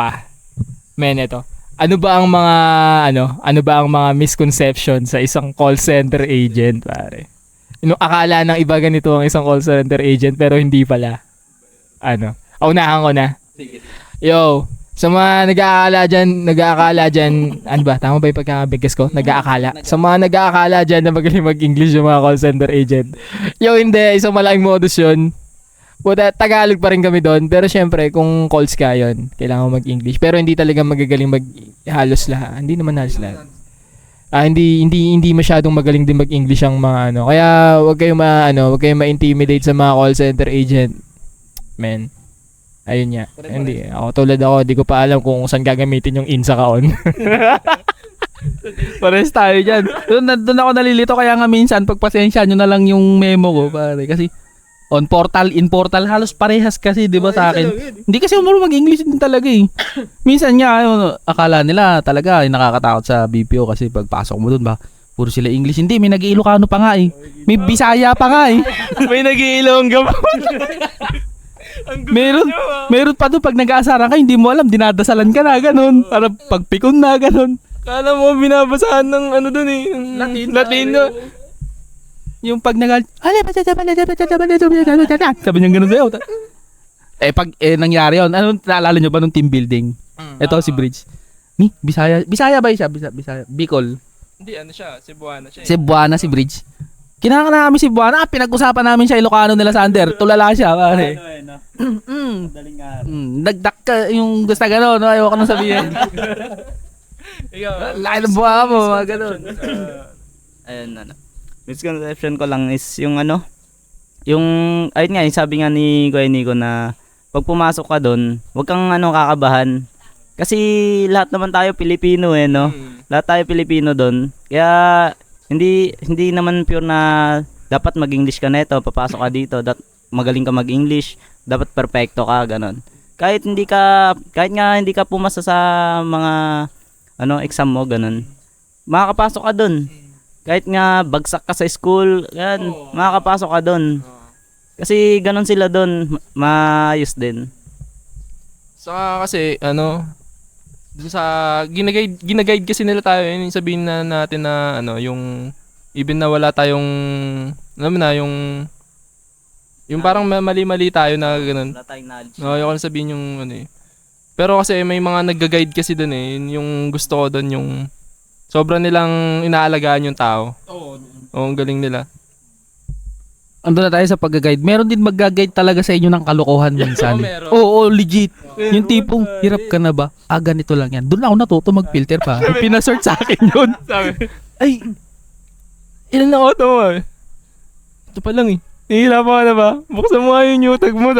Men, eto. Ano ba ang mga misconception sa isang call center agent, pare? Yung akala ng iba ganito ang isang call center agent pero hindi pala. Unahan ko na. Sige. Yo, sa mga nag-aakala dyan, tama ba yung pagkakabigkas ko? Nag-aakala. Sa mga nag-aakala dyan na magaling mag-English yung mga call center agent. Yo, hindi. Isang malaking modus yun. Tagalog pa rin kami doon. Pero syempre, kung calls ka yun, kailangan mo mag-English. Pero hindi talaga magagaling halos lahat. Hindi naman halos lahat. Hindi masyadong magaling din mag-English ang mga Kaya wag kayong ma-intimidate sa mga call center agent. Men. Ayun nga. Hindi. Hindi ko pa alam kung saan gagamitin yung INSA ka-on. Pares tayo dyan. Doon ako nalilito, kaya nga minsan pagpasensya nyo na lang yung memo ko, pare. Kasi in portal, halos parehas kasi, di ba sa akin? Hindi kasi umuro mag-English din talaga eh. Minsan nga, akala nila talaga nakakatakot sa BPO kasi pagpasok mo doon ba, puro sila English. Hindi, may nag-Ilocano pa nga eh. May Bisaya pa nga eh. May nag-Ilongga pa. Meron pa doon pag nag-aasaran ka, hindi mo alam, dinadasalan ka na, ganun. Para pagpikon na, ganun. Kala mo binabasahan ng doon eh. Latino. Yung pag sabi niya ganun sa'yo. Pag nangyari yun, naalala nyo ba nung team building? Ito si Bridge. Bisaya ba siya? Bisaya. Bicol. Hindi, siya, Cebuana siya. Cebuana si Bridge. Kinakanta namin si Cebuana, pinag-usapan namin siya Ilocano nila Sander. Tulala siya, pare. Madaling araw. Nagdak ka yung gusto gano'n, ayaw ko nang sabihin. Laki ng buha mo, mga gano'n. Ayun, misconception ko lang is yung ayun nga, yung sabi nga ni Kuya Nico na pag pumasok ka doon, wag kang kakabahan. Kasi lahat naman tayo Pilipino no? Lahat tayo Pilipino doon. Kaya hindi naman pure na dapat mag-English ka neto, papasok ka dito, magaling ka mag-English, dapat perfecto ka, ganon. Kahit nga hindi ka pumasa sa mga exam mo, ganon. Makakapasok ka doon. Kahit nga bagsak ka sa school, yan, makakapasok ka doon. Kasi ganon sila doon, maayos din. Saka kasi dun sa ginaguide kasi nila tayo, yun yung sabihin na natin na yung even na wala tayong yung parang mali-mali tayo na ganun. Wala tayong knowledge. Yung sabihin yung Pero kasi may mga nagga-guide kasi doon yun yung gusto ko doon, yung sobra nilang inaalagaan yung tao. Oo, ang galing nila. Ando na tayo sa pag-guide. Meron din mag-guide talaga sa inyo ng kalokohan minsan. meron. Oo, legit. Yung tipong, hirap ka na ba? Ganito lang yan. Doon ako natuto mag-filter pa. Pinasearch sa akin yun. Sabi, ilan na auto mo? Ito pa lang Nahihirapan ka na ba? Buksan mo nga yung utag mo.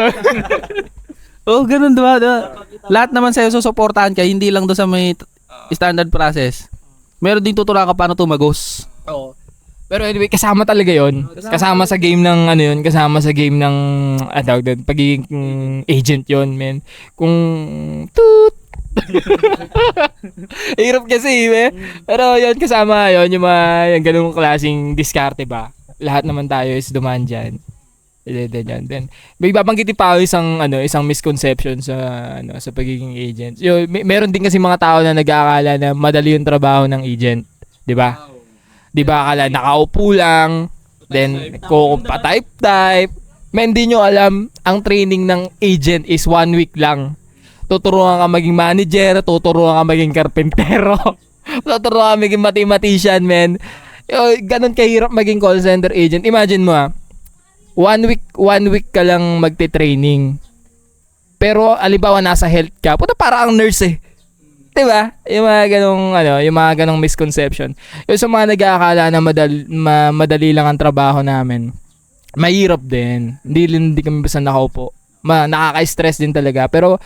Oo, ganun diba? Lahat naman sa'yo susuportahan ka. Hindi lang doon sa may standard process. Meron din tuturuan ka paano tumagos. Oo. Pero anyway, kasama talaga yon. Kasama sa game ng ano yun, kasama sa game ng tawag doon, pagiging agent yon, men. Kung toot. Hirap kasi, pero yun, kasama yun, yung mga yung ganung klaseng diskarte ba. Lahat naman tayo is dumaan dyan. Then, may babanggitin pa ako isang misconception sa pagiging agent. Meron din kasi mga tao na nag-aakala na madali yung trabaho ng agent, 'di ba? 'Di ba akala nakaupo lang, then pa-type. Men, di nyo alam, ang training ng agent is 1 week lang. Tuturuan ka maging manager, tuturuan ka maging karpentero, tuturuan ka maging mathematician, men. Ganun kahirap maging call center agent. Imagine mo 1 week ka lang magte-training. Pero alibawa nasa health ka, puta para ang nurse eh. 'Di ba? Yung mga ganong misconception. Yung sa mga nag-aakala na madali lang ang trabaho namin. Mahirap din. Hindi kami basta nakaupo. Nakaka-stress din talaga. Pero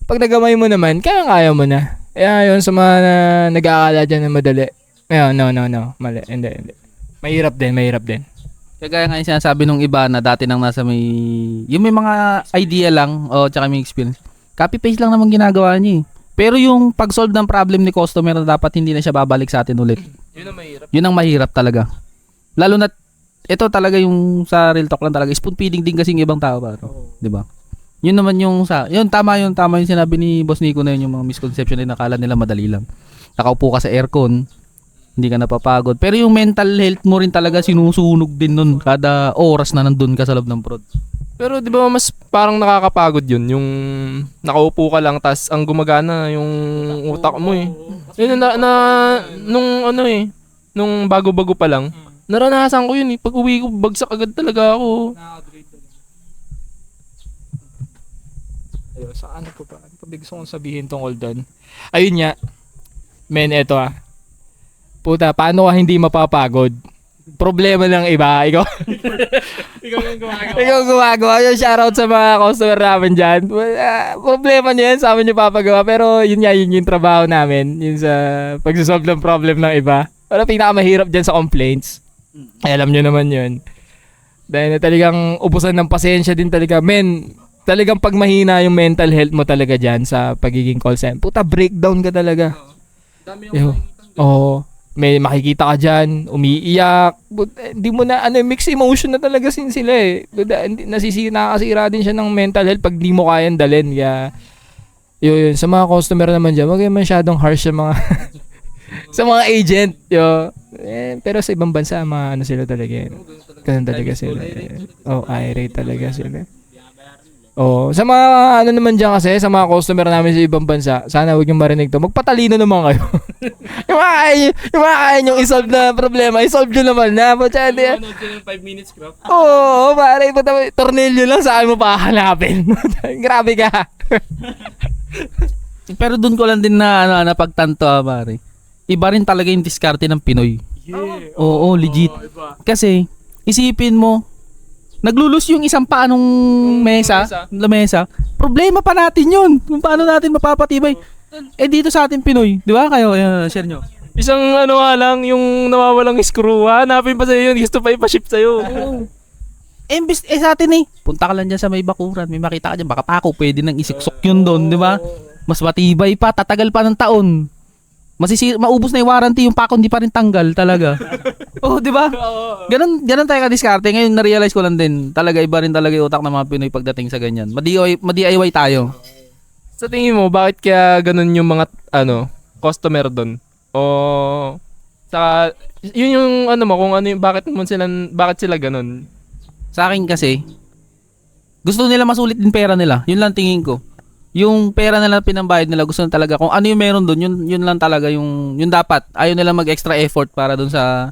pag nagamay mo naman, kaya mo na. Kaya yun sa mga nag-aakala dyan na madali. No. Mali. Hindi. Mahirap din. Kagaya nga yung sinasabi nung iba na dati nang nasa yung may mga idea lang o tsaka may experience. Copy-paste lang naman ginagawa niya eh. Pero yung pag-solve ng problem ni customer na dapat hindi na siya babalik sa atin ulit. Yun ang mahirap. Yun ang mahirap talaga. Lalo na ito talaga yung sa real talk lang talaga. Spoon feeding din kasi yung ibang tao pa. 'Di ba? Yun naman yung tama yung sinabi ni Boss Nico na yun, yung mga misconception na nakala nila madali lang. Nakaupo ka sa aircon, hindi ka napapagod. Pero yung mental health mo rin talaga sinusunog din nun kada oras na nandun ka sa loob ng prod. Pero di ba mas parang nakakapagod yun, yung nakaupo ka lang tas ang gumagana yung utak mo eh. Yun nung bago-bago pa lang, naranasan ko yun eh. Pag uwi ko, bagsak agad talaga ako. Sa ano po ba? Ano pa gusto kong sabihin tungkol doon? Ayun nga. Men, eto Puta, paano ka hindi mapapagod? Problema ng iba. Ikaw yung gumagawa. Yung shoutout sa mga customer namin dyan. Problema nyo yan, sa amin yung papagawa. Pero yun yung trabaho namin. Yun sa pagsasolve ng problem ng iba. Pero pinakamahirap dyan sa complaints. Ay, alam nyo naman yun. Dahil talagang ubusan ng pasensya din talaga. Men, talagang pag mahina yung mental health mo talaga dyan sa pagiging call center. Puta, breakdown ka talaga. Oo. May makikita ka dyan, umiiyak. Hindi mo na, mixed emotion na talaga sila eh. Nakasira din siya ng mental health pag di mo kayang dalhin. Kaya, yun, sa mga customer naman dyan, wag kayo masyadong harsh sa mga, sa mga agent. Pero sa ibang bansa, sila talaga. Ganun talaga sila. Irate talaga sila. Sa mga naman dyan kasi, sa mga customer namin sa ibang bansa, sana huwag yung marinig to, magpatalino naman kayo. yung mga kaya yung isolve na problema, isolve nyo naman na. Manood ka ng 5 minutes crap. Pare, tornilyo lang saan mo pa hahanapin. Grabe ka. Pero dun ko lang din na napagtanto pare. Iba rin talaga yung diskarte ng Pinoy. Oo, legit. Kasi, isipin mo, naglulus yung isang paanong lamesa. Problema pa natin yun. Kung paano natin mapapatibay. Dito sa ating Pinoy. Di ba kayo? Share nyo. Isang lang, yung nawawalang screw, hanapin pa sa'yo yun. Gusto pa ipaship sa'yo. Sa atin punta ka lang dyan sa may bakuran. May makita ka dyan. Baka pa ako pwede nang isiksok yun doon. Di ba? Mas matibay pa. Tatagal pa ng taon. Maubos na yung warranty, yung pako hindi pa rin tanggal talaga. Di ba? Ganun tayo ka-diskarte. Ngayon na-realize ko lang din, talaga iba rin talaga yung utak ng mga Pinoy pagdating sa ganyan. Ma-DIY tayo. Sa tingin mo, bakit kaya ganun yung mga customer doon? O saka yun yung kung bakit sila ganun? Sa akin kasi, gusto nila masulit din pera nila. Yun lang tingin ko. Yung pera nila pinambayad nila, gusto nila talaga kung ano yung meron doon, yun lang talaga yung dapat. Ayaw nila mag-extra effort para doon sa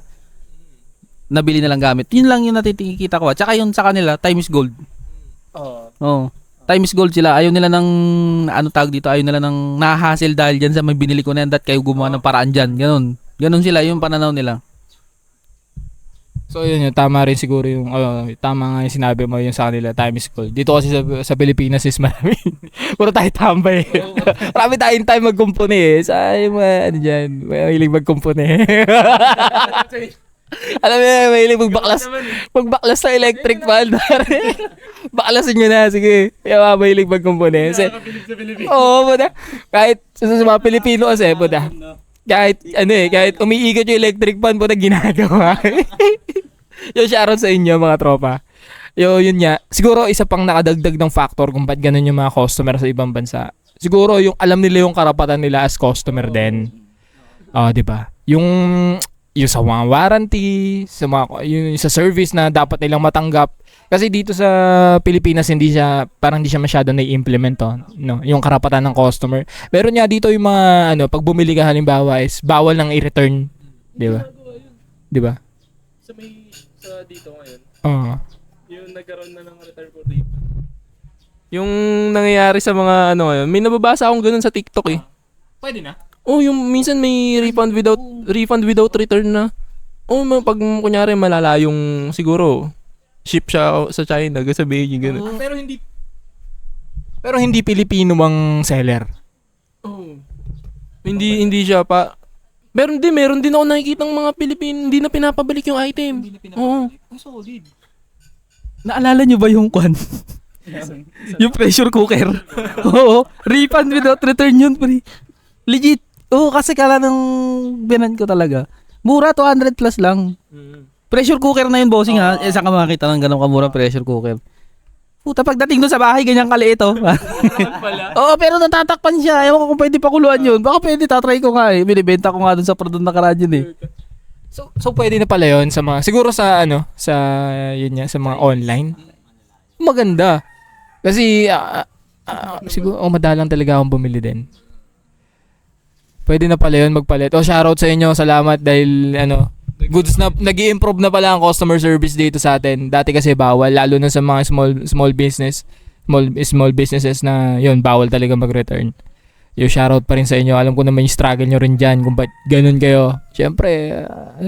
nabili nilang gamit. Yun lang yung natitikita ko. At saka yun sa kanila, time is gold. Time is gold sila. Ayaw nila ng ayaw nila ng nahahassle dahil dyan sa may binili ko na yan, that kayo gumawa ng paraan dyan. Ganon sila, yung pananaw nila. So yun yung tama rin siguro yung tama nga yung sinabi mo yung sa kanila time is gold. Dito kasi sa Pilipinas is marami. Puro tayo tambay. Marami tayong time magkumpuni eh. Sa yung mga ano dyan, mahilig magkumpuni. Alam mo yan, mahilig magbaklas sa electric fan. Baklasin nyo na, sige. Yung mga mahilig magkumpuni. Oo, buda. Kahit sa mga Pilipino kasi, buda. Kahit umiikot yung electric fan po na ginagawa. Yung shoutout sa inyo mga tropa. Yun nga. Siguro isa pang nakadagdag ng factor kung ba't ganun yung mga customer sa ibang bansa. Siguro yung alam nila yung karapatan nila as customer din. 'Di ba? Yung sa mga warranty, yung sa service na dapat nilang matanggap. Kasi dito sa Pilipinas parang hindi siya masyado na-implement no, yung karapatan ng customer. Meron nga dito yung mga pag bumili ka halimbawa is bawal nang i-return, 'di ba? 'Di ba? Sa dito ngayon. Oo. Yung nagkaroon na ng return for refund. Yung nangyayari sa mga ngayon, may nababasa akong ganun sa TikTok eh. Pwede na. Oh, yung minsan may refund without return na. Oh, pag kunyari malala yung siguro ship siya sa China, sabihin yung ganun. Pero hindi Pilipino ang seller. Oh. Hindi siya pa. Meron din ako nakikitang mga Pilipino hindi na pinapabalik yung item. Oo. Solid. Naalala nyo ba yung kwan? Yung pressure cooker. Oo. Refund without return yun, pre. Legit. Oo, kasi kala ng binan ko talaga. Mura, 200 plus lang. Pressure cooker na yun, bossing ha. Saan ka makakita ng ganong kamura pressure cooker? Puta, pagdating doon sa bahay, ganyan kaliit oh. Oo, pero natatakpan siya. Ewan ko kung pwede pakuluan yun. Baka pwede, tatry ko nga eh. Binibenta ko nga doon sa Prodon na Karadyan eh. So pwede na pala yun sa mga, siguro sa yun nga, sa mga online. Maganda. Kasi, siguro, madalang talaga akong bumili din. Pwede na pala yun magpalit. Shoutout sa inyo. Salamat dahil, goods na, nag-i-improve na pala ang customer service dito sa atin. Dati kasi bawal, lalo na sa mga small businesses na yun, bawal talaga mag-return. Yung shoutout pa rin sa inyo. Alam ko naman yung struggle nyo rin dyan kung ba't ganun kayo. Siyempre,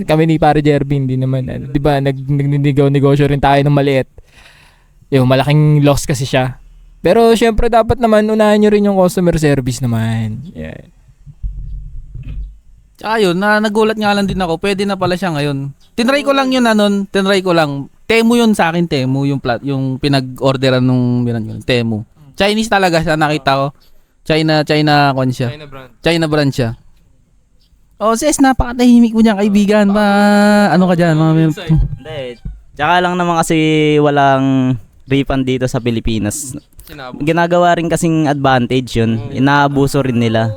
kami ni Pare Jervin, di naman, di ba, nag-negosyo rin tayo ng maliit. Yung malaking loss kasi siya. Pero siyempre, dapat naman, unahin nyo rin yung customer service naman. Yeah. Tsaka yun, nagulat nga lang din ako. Pwede na pala siya ngayon. Tinry ko lang yun tinry ko lang. Temu yun sa akin, Temu. Yung pinag-orderan nung binan yun. Temu. Chinese talaga siya, nakita ko. China kwan siya. China brand siya. Sis, napakatahimik mo niyan, kaibigan. Ano ka dyan? Hindi. Tsaka lang naman kasi walang refund dito sa Pilipinas. Ginagawa rin kasing advantage yun. Inaabuso rin nila.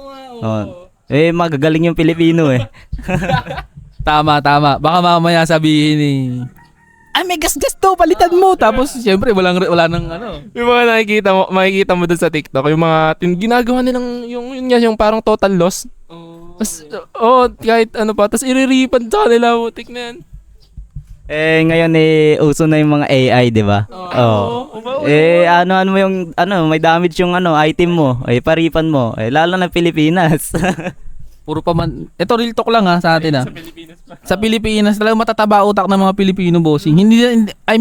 Magagaling yung Pilipino eh. Tama. Baka mamaya sabihin may gas daw, palitan mo. Tapos, syempre, wala nang Yung mga makikita mo doon sa TikTok, yung mga ginagawa nilang, yung parang total loss. Tas, kahit tapos i-refund sa kanila, butik na yan. Ngayon uso na yung mga AI, di ba? Ano mo yung, may damage yung item mo, pa-refund mo. Lalo na Pilipinas. Puro pa man. Ito real talk lang sa atin Sa Pilipinas talaga matataba utak ng mga Pilipino, bossing.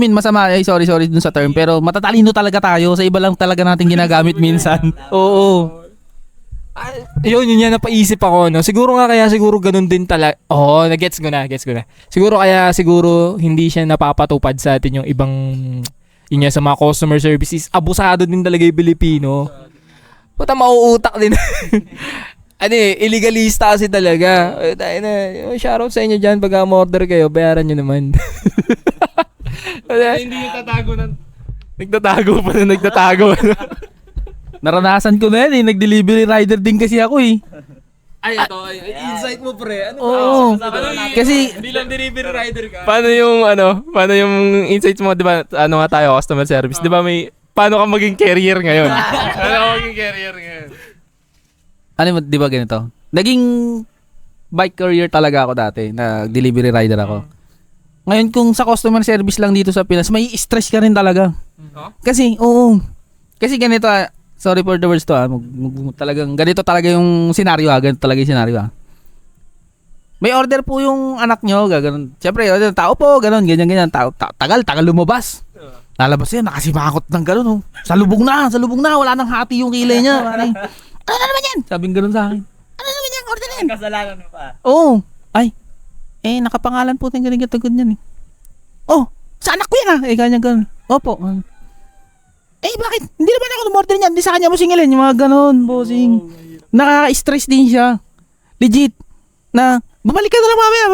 Masama, sorry dun sa term, pero matatalino talaga tayo. Sa iba lang talaga natin ginagamit minsan. Oo. Yun yan, napaisip ako, Siguro ganun din talaga. Nagets ko na. Siguro hindi siya napapatupad sa atin yung ibang, yun yan, sa mga customer services. Abusado din talaga yung Pilipino. Puta, mauutak din. Illegalista kasi talaga. Shoutout sa inyo dyan, pag order kayo, bayaran nyo naman. Hindi yung tatago nagtatago. Naranasan ko na yan Nag-delivery rider din kasi ako Insight mo pre. Oo. Kasi Hindi lang delivery rider ka. Paano yung insights mo, 'di ba? Nga tayo, customer service. 'Di ba paano ka maging carrier ngayon? di ba ganito? Naging bike courier talaga ako dati. Nag-delivery rider ako. Ngayon kung sa customer service lang dito sa Pinas, may stress ka rin talaga. Kasi ganito sorry for the words to talagang ganito talaga yung senaryo ganito talaga yung senaryo may order po yung anak nyo, gano'n. Siyempre, tao po, gano'n, ganyan. Tagal lumabas. Lalabas yan, nakasimakot ng gano'n. Oh. Salubong na, wala nang hati yung kilay niya. Parang, ano na naman yan? Sabing gano'n sa akin. Ano naman yan, order na yan? Kasalanan mo pa. Oo. Ay, nakapangalan po tayong ganyan eh. Oh, sa anak ko yan ah. Ganyan. Opo. Bakit? Hindi naman ako umorder niyan. Hindi sa kanya mo singilin. Yung mga ganon, bossing. Nakaka-stress din siya. Legit. Na, bumalik ka na lang mamaya.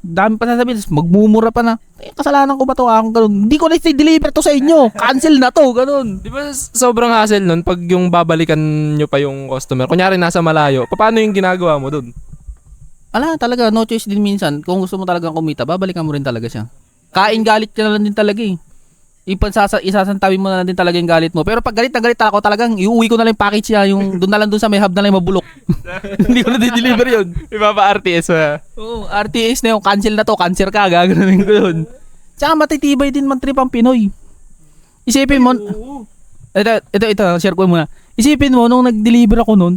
Dami pa sasabihin. Magmumura pa na. Kasalanan ko ba to? Akong ganon. Hindi ko na i-deliver to sa inyo. Cancel na to. Ganon. Di ba sobrang hassle nun pag yung babalikan nyo pa yung customer? Kunyari nasa malayo, paano yung ginagawa mo dun? Talaga. No choice din minsan. Kung gusto mo talagang kumita, babalikan mo rin talaga siya. Kain galit ka na lang din talaga eh. Isasantabi mo na lang din talaga yung galit mo. Pero pag galit na galit ako, talagang iuwi ko na lang yung package niya. Yung doon na lang doon sa may hub na lang mabulok. Hindi ko na di-deliver yun. Ipapa-RTS ba? Oo, RTS na yung cancel na to. Cancer ka, gagawin ko yun. Tsaka matitibay din man trip ang Pinoy. Isipin mo, ito, share ko muna. Isipin mo, nung nag-deliver ako nun,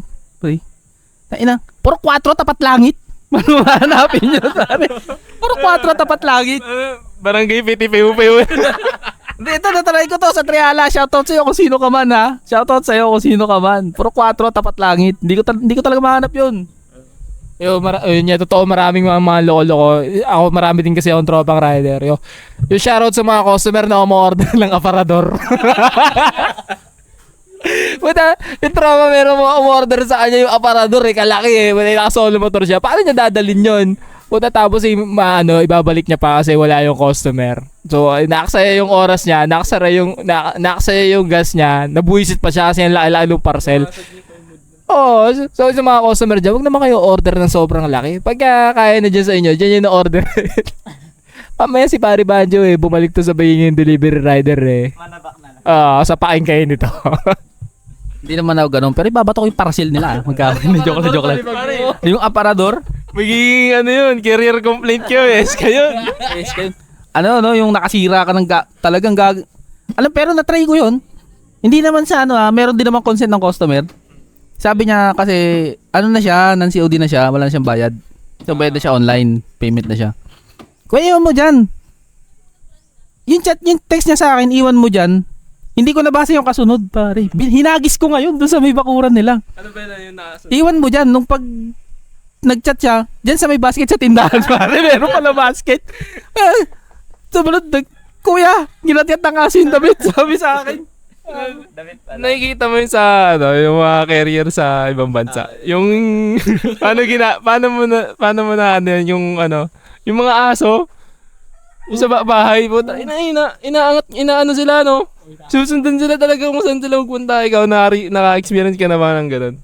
puro 4 tapat langit. Ano hanapin nyo sa akin? Puro 4 tapat langit. Barangay Piti-Piu-Piu. Ito, natry ko to sa Triala. Shoutout sa'yo kung sino ka man ha. Shoutout sa'yo kung sino ka man. Puro 4 tapat langit. Hindi ko talaga mahanap yun. Yun totoo, maraming mga lolo ko. Ako, marami din kasi akong tropang rider. Yung shoutout sa mga customer na umorder ng aparador. Puta, yung trauma meron mo umorder sa kanya yung aparador kalaki Puta, naka-solo motor siya. Paano niya dadalhin yun? Puta, tapos ibabalik niya pa kasi wala yung customer. So, nakasaya yung oras niya, nakasaya yung gas niya, nabuwisit pa siya kasi yung laki-laki ng parcel. Oo, so sa mga customer dyan, huwag naman kayo order ng sobrang laki. Pagka kaya na dyan sa inyo, dyan yung order. Pamaya si Pari Banjo bumalik to sabihin yung delivery rider Manabak na lang. Sapakin kayo nito. Hindi naman ako ganun. Pero ibabato ko yung parcel nila. Joke lang. Yung aparador. Magiging yun, career complaint kayo. Kayo. Yung nakasira ka ng talagang pero na-try ko yun. Hindi naman sa meron din naman consent ng customer. Sabi niya kasi, na siya, non-COD na siya, wala na siyang bayad. So, bayad na siya online, payment na siya. Kung iwan mo dyan, yung text niya sa akin, iwan mo dyan, hindi ko nabasa yung kasunod, pare. Hinagis ko ngayon doon sa may bakuran nila. Ano ba yung nakasunod? Iwan mo dyan, nung pag nag-chat siya, dyan sa may basket sa tindahan, pare. Meron pala basket. Sumunod, kuya, ginatiat ng aso yung damit, sabi sa akin. Nakikita mo yun sa yung mga carrier sa ibang bansa. Yung paano mo na yung yung mga aso yung sa bahay po inaangat sila susundan sila talaga kung saan sila magpunta. Ikaw naka-experience ka na ba ng ganun?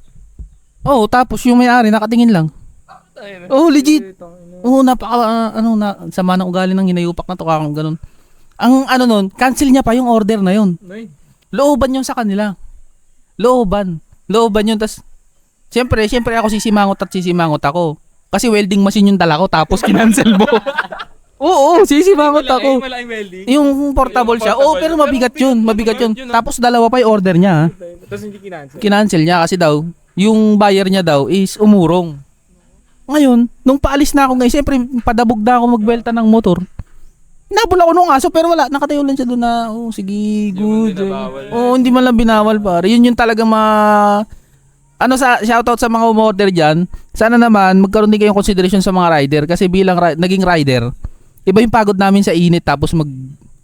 Oo, tapos yung may-ari nakatingin lang. Oo, legit. Oo, sama ng ugali ng hinayupak na to kakang ganun. Ang nun, cancel niya pa yung order na yun. Looban yun sa kanila. Looban yun. Tas siyempre ako sisimangot ako. Kasi welding machine yung dala ko tapos kinancel mo. Oo, sisimangot ako. Yung portable siya. Oo, pero mabigat yun. Tapos dalawa pa yung order niya. Tapos hindi kinancel. Kinancel niya kasi daw, yung buyer niya daw is umurong. Ngayon, nung paalis na ako ngayon, siyempre padabog na ako magbelta ng motor. Nabula ko nung aso pero wala, nakatayo lang siya doon na, sige, good. Hindi man lang binawal pare. Yun yung talagang shoutout sa mga umorder dyan. Sana naman, magkaroon din kayong consideration sa mga rider kasi bilang naging rider, iba yung pagod namin sa init tapos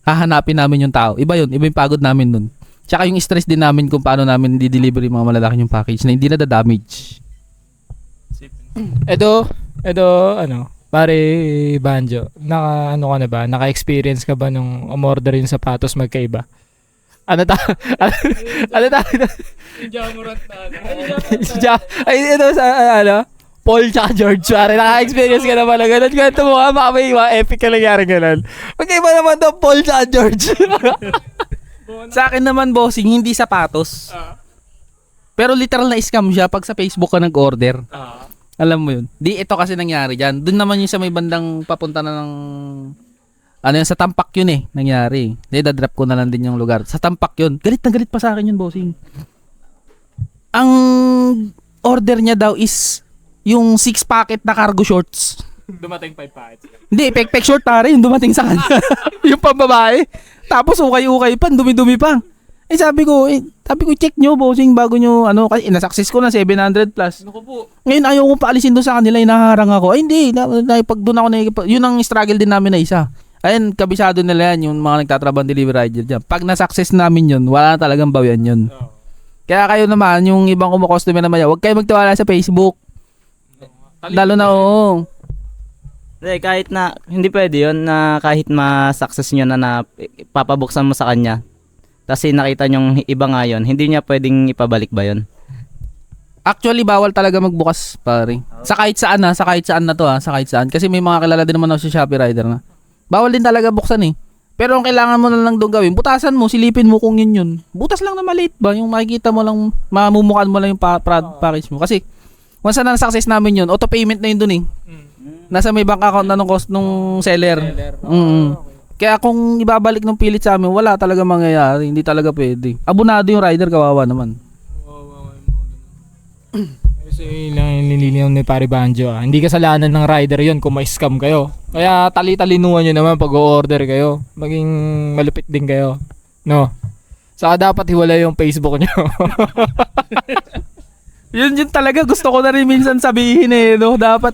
hahanapin namin yung tao. Iba yung pagod namin nun. Tsaka yung stress din namin kung paano namin di-deliver yung mga malalaki yung package na hindi na-damage. Ito, pare Banjo, ka na ba? Naka-experience ka ba nung umorder yung sapatos magkaiba? Ano ta? Jamurat Ito sa Paul tsaka George. Pare, naka-experience ka na ba na ganun? Kwento mo baka may epic ka nangyari ganun. Magkaiba naman to Paul tsaka George. Sa akin naman, bossing, hindi sapatos. Pero literal na scam siya pag sa Facebook ka nag-order. Alam mo yun. Ito kasi nangyari dyan. Doon naman yung sa may bandang papunta na ng sa Tampak yun nangyari. Dadrop ko na lang din yung lugar. Sa Tampak yun. Galit na galit pa sa akin yun, bossing. Ang order niya daw is yung 6 packet na cargo shorts. Dumating 5 packets. Hindi, pek short pare, yung dumating sa kanya. Yung pambabae. Tapos ukay-ukay pa, dumi-dumi pa. Sabi ko, check nyo, bossing, bago nyo, kasi na-success ko na 700 plus. Naku po. Ngayon, ayaw ko paalisin doon sa kanila, inaharang ako. Ay, hindi, pag doon ako yun ang struggle din namin na isa. Ayun, kabisado nila yan, yung mga nagtatrabaho ng delivery rider dyan. Pag na-success namin yun, wala na talagang bawian yun. Kaya kayo naman, yung ibang kumukustomer naman yan, huwag kayo magtiwala sa Facebook. Lalo na, oo. Hindi, kahit na, hindi pwede yun na kahit ma-success nyo na papabuksan mo sa kanya. Kasi nakita nyong iba nga yun, hindi niya pwedeng ipabalik ba yun? Actually, bawal talaga magbukas, pare. Sa kahit saan sa kahit saan na to sa kahit saan. Kasi may mga kilala din naman ako sa Shopee Rider na. Bawal din talaga buksan eh. Pero ang kailangan mo na lang doon gawin, butasan mo, silipin mo kung yun. Butas lang na maliit ba? Yung makikita mo lang, mamumukan mo lang yung package mo. Kasi, once na success namin yun, auto payment na yun doon eh. Nasa may bank account na nung seller. Kaya kung ibabalik ng pilit sa amin, wala talaga mangyayari. Hindi talaga pwede. Abunado yung rider, kawawa naman. Kasi nililinaw ni Pare Banjo hindi kasalanan ng rider yon kung may scam kayo. Kaya tali-talinuhan nyo naman pag o-order kayo. Maging malupit din kayo. No? Saka dapat hiwalay yung Facebook nyo. Yun talaga. Gusto ko na rin minsan sabihin no? Dapat.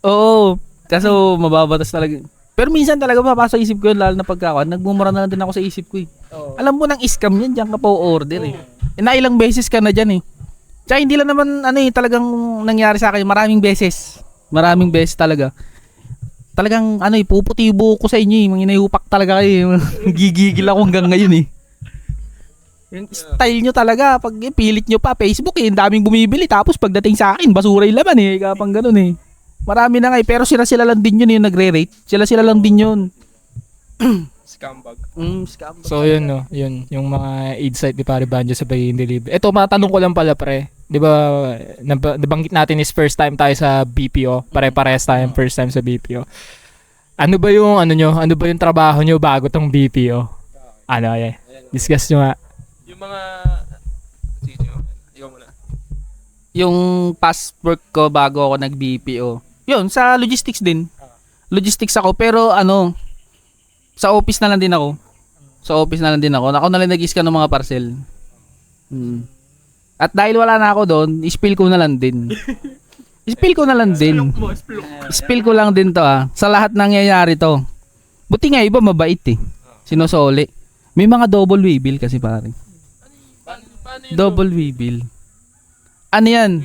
Oo. Kaso mababatas talaga. Pero minsan talaga papasok isip ko yun, lalo na pagkakuan. Nagmumura na lang din ako sa isip ko eh. Alam mo nang scam yan, diyan ka pa o-order eh. Nailang beses ka na dyan eh. Tsaka hindi lang naman talagang nangyari sa akin. Maraming beses. Maraming beses talaga. Talagang puputibo ko sa inyo eh. Mga inayupak talaga kayo. Gigigil ako hanggang ngayon eh. Yung style nyo talaga. Pag pilit nyo pa, Facebook eh. Ang daming bumibili. Tapos pagdating sa akin, basura yung laman eh. Kapang ganun eh. Marami na nga eh. Pero sila lang din yun yung nagre-rate. Sila lang din yun. Scumbag. Scumbag. So yun no, yun yung mga aid site ni Pare Banjo sa Pay in Delivery. Ito matanong ko lang pala pre. 'Di ba nabanggit natin is first time tayo sa BPO. Pare-parehas tayo first time sa BPO. Ano ba yung nyo? Ano ba yung trabaho nyo bago tong BPO? Discuss nyo nga. Yung mga... Sige, ikaw muna. Yung past work ko bago ako nag-BPO. Yun, sa logistics din. Logistics ako, pero sa office na lang din ako. Ako na lang nag-scan ng mga parcel. At dahil wala na ako doon, spill ko na lang din. Spill ko lang din to Sa lahat nangyayari to. Buti nga iba mabait eh. Sinusoli. May mga double waybill kasi pare. Paano yun? Double waybill. Ano yan?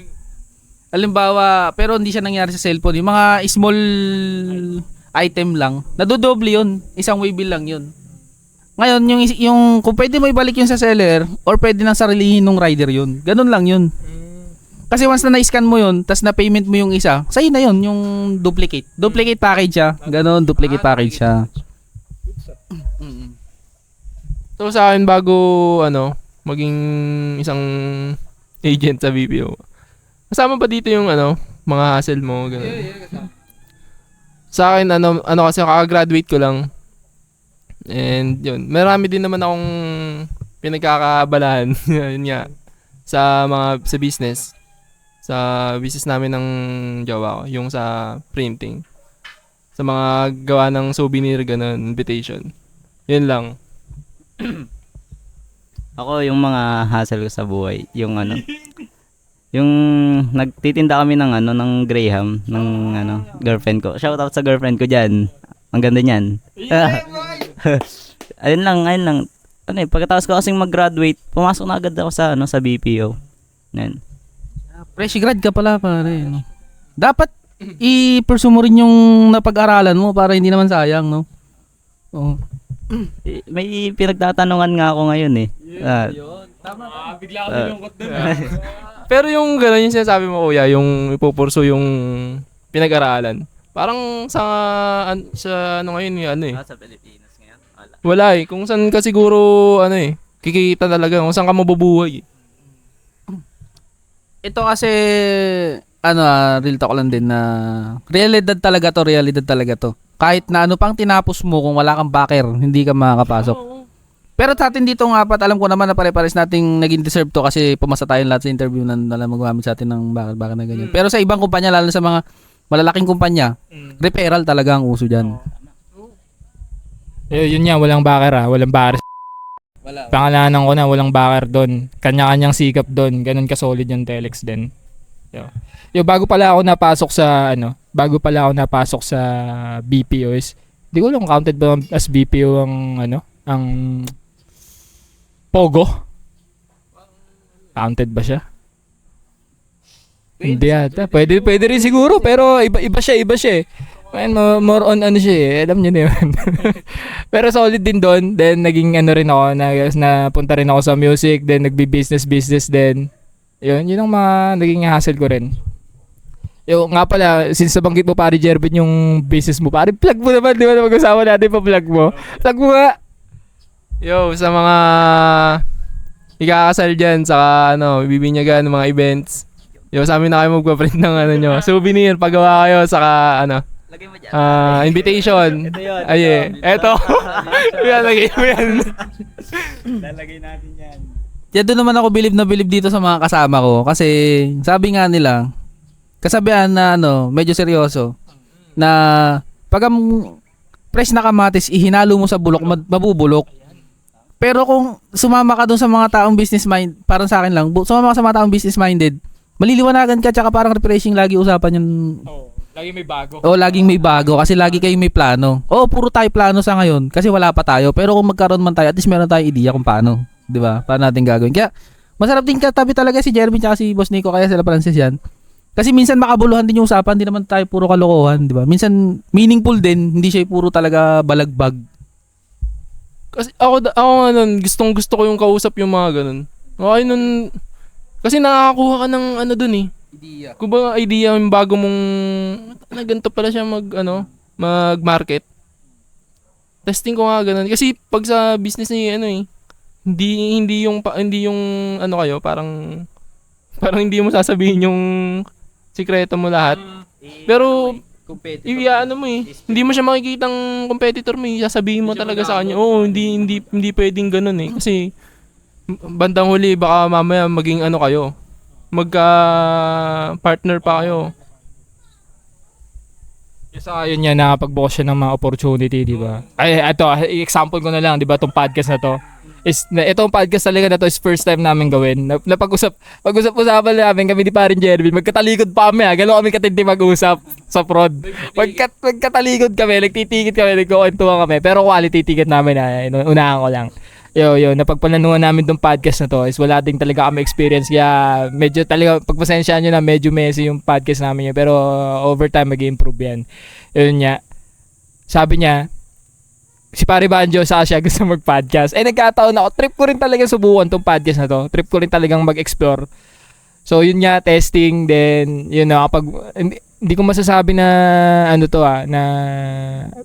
Halimbawa, pero hindi siya nangyari sa cellphone. Yung mga small item lang. Nadodoble yun. Isang waybill lang yun. Ngayon, yung kung pwede mo ibalik yun sa seller or pwede nang sarilihin ng rider yun. Ganun lang yun. Kasi once na na-scan mo yun, tas na-payment mo yung isa, sa'yo na yun, yung duplicate. Duplicate package siya. Ganun, duplicate package siya. So sa akin bago maging isang agent sa BPO. Kasama ba dito yung mga hassle mo ganun? Sa akin kasi kaka-graduate ko lang. And yun, marami din naman akong pinagkakabalahan yun nga sa business. Sa business namin ng jowa ko, yung sa printing. Sa mga gawa ng souvenir ganun, invitation. Yun lang. Ako yung mga hassle ko sa buhay, yung yung nagtitinda kami ng ng Graham ng girlfriend ko. Shout out sa girlfriend ko diyan. Ang ganda niyan. Ayun lang. Pagkatapos ko kasing mag-graduate, pumasok na agad ako sa BPO. Yan. Fresh grad ka pala pare. Dapat i-pursue mo rin yung napag-aralan mo para hindi naman sayang, no? Oo. May pinagtatanungan nga ako ngayon eh. Bigla ako nilungkot dun. Pero yung gano'n yung sinasabi mo kuya, yung ipupurso yung pinag-aralan. Parang sa ngayon Sa Pilipinas ngayon, wala. Wala eh. Kung saan ka siguro kikita talaga kung saan ka mabubuhay. Ito kasi real talk lang din na realidad talaga to. Kahit na pang tinapos mo kung wala kang backer, hindi ka makakapasok. Pero sa atin dito ng apat, alam ko naman na pare-pares nating naging deserve to kasi pumasa tayong lahat sa interview na gumamit sa atin ng bakal na ganyan. Pero sa ibang kumpanya, lalo na sa mga malalaking kumpanya, referral talaga ang uso dyan. Yun nga, walang backer walang backer. Pangalanan ko na, walang backer doon. Kanya-kanyang sikap doon. Ganun ka-solid yung Telex din. Bago pala ako napasok sa BPO is, di ko lang counted ba as BPO ang Pogo? Counted ba siya? Hindi ata. Pwede rin siguro, pero iba siya eh. Man, more on siya eh. Alam niyo na yun. Pero solid din doon. Then, naging rin ako. Napunta rin ako sa music. Then, nagbi-business din. Yun ang mga naging hassle ko rin. Nga pala, since nabanggit mo pare Jervin yung business mo, pare plug mo naman. Di ba na mag-usawa natin pa plug mo? Plug mo nga. Sa mga ikakasal dyan, saka bibinyagan ng mga events. Sa amin na kayo magpa-print ng nyo. Souvenir, pagawa kayo, saka Lagay mo dyan. invitation. Ito yun. Eto. Lagay mo yan. Lalagay natin yan. Kaya doon naman ako bilib na bilib dito sa mga kasama ko kasi sabi nga nila, kasabihan na medyo seryoso na pag ang fresh na kamatis ihinalo mo sa bulok, mabubulok. Pero kung sumama ka doon sa mga taong business mind, parang sa akin lang, sumama ka sa mga taong business minded, maliliwanagan ka tsaka parang refreshing lagi usapan yung Lagi may bago. laging may bago kasi lagi kayong may plano. Puro tayo plano sa ngayon kasi wala pa tayo. Pero kung magkaroon man tayo, at least meron tayong idea kung paano. 'Di ba? Paano natin gagawin. Kaya masarap din katabi talaga si Jeremy tsaka si Boss Nico kaya sila Francis yan. Kasi minsan makabuluhan din yung usapan, hindi naman tayo puro kalokohan, 'di ba? Minsan meaningful din, hindi siya puro talaga balagbag. Kasi ako gusto ko yung kausap yung mga ganun. Okay nun, kasi nakakakuha ka ng dun eh. Idea. Kung ba idea yung bago mong ganito pala siya mag-market. Testing ko nga ganun. Kasi pag sa business ni hindi yung kayo, parang hindi mo sasabihin yung sikreto mo lahat. Pero mo hindi mo siya makikitang competitor mo, sasabihin mo talaga sa kanya. Hindi pwedeng ganun eh. Kasi bandang huli baka mamaya maging kayo. Magka-partner pa kayo. Sa yun yan, nakapagbukas siya ng mga opportunity, di ba? Ito, example ko na lang, di ba, itong podcast na to. Itong podcast talaga na to is first time namin gawin. Pag-usap-usapan namin kami ni parin Jervin, magkatalikod pa kami gano'n kami katindi mag-usap sa prod. Magkatalikod kami, nagtitikit kami, nagkukwentuhan kami. Pero quality ticket namin unahan ko lang. Napagpananuhan namin tong podcast na to is wala ding talaga kami experience kaya medyo talaga pagpasensyaan nyo na medyo messy yung podcast namin yun pero over time mag-improve yan. Yun nga, sabi niya si Pare Banjo sa siya gusto mag-podcast nagkataon ako, trip ko rin talaga subukan tong podcast na to, trip ko rin talagang mag-explore. So yun nga, testing then kapag hindi ko masasabi na na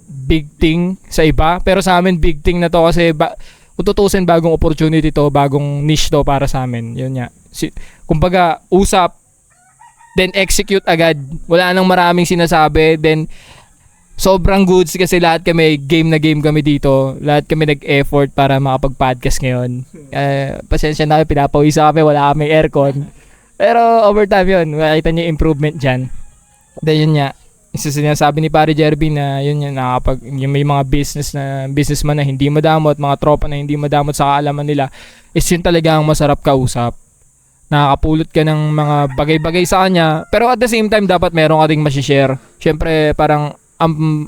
big thing sa iba pero sa amin big thing na to kasi kung tutusin bagong opportunity to, bagong niche to para sa amin. Yun nga. Kumbaga, usap, then execute agad. Wala nang maraming sinasabi, then sobrang goods kasi lahat kami, game na game kami dito. Lahat kami nag-effort para makapag-podcast ngayon. Pasensya na kayo, pinapawisa kami, wala kami aircon. Pero over time yun, makita niyo improvement dyan. Then yun nga, isa sinasabi ni Pare Jervin na yun yung may mga businessman na hindi madamot, mga tropa na hindi madamot sa kaalaman nila, is yun talaga ang masarap kausap. Nakakapulot ka ng mga bagay-bagay sa kanya, pero at the same time dapat meron ka ding ma-share. Syempre parang yun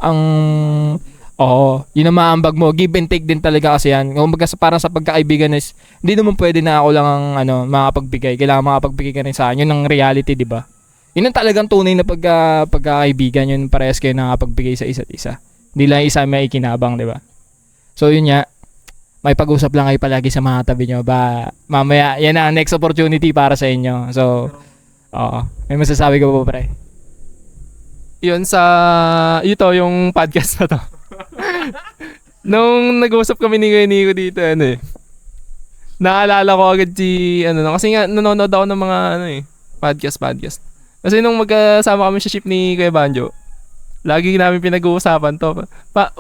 ang maambag mo, give and take din talaga kasi yan. Kumbaga parang sa pagkakaibigan is hindi naman pwede na ako lang ang makapagbigay, kailangan makapagbigay ka rin sa akin. Yun ang reality, di ba? Yun ang talagang tunay na pagkakaibigan, yun parehas kayo nakapagbigay sa isa't isa. Hindi lang isa may ikinabang, di ba? So yun nga, may pag-usap lang kayo palagi sa mga tabi nyo. Mamaya, yan ang next opportunity para sa inyo. So, may masasabi ka po, pre? Yun yung podcast na to. Nung nag-usap kami ni Nico dito, naalala ko agad kasi nga nanonood ako ng mga podcast. Kasi nung magkasama kami sa ship ni Kuya Banjo, lagi namin pinag-uusapan to.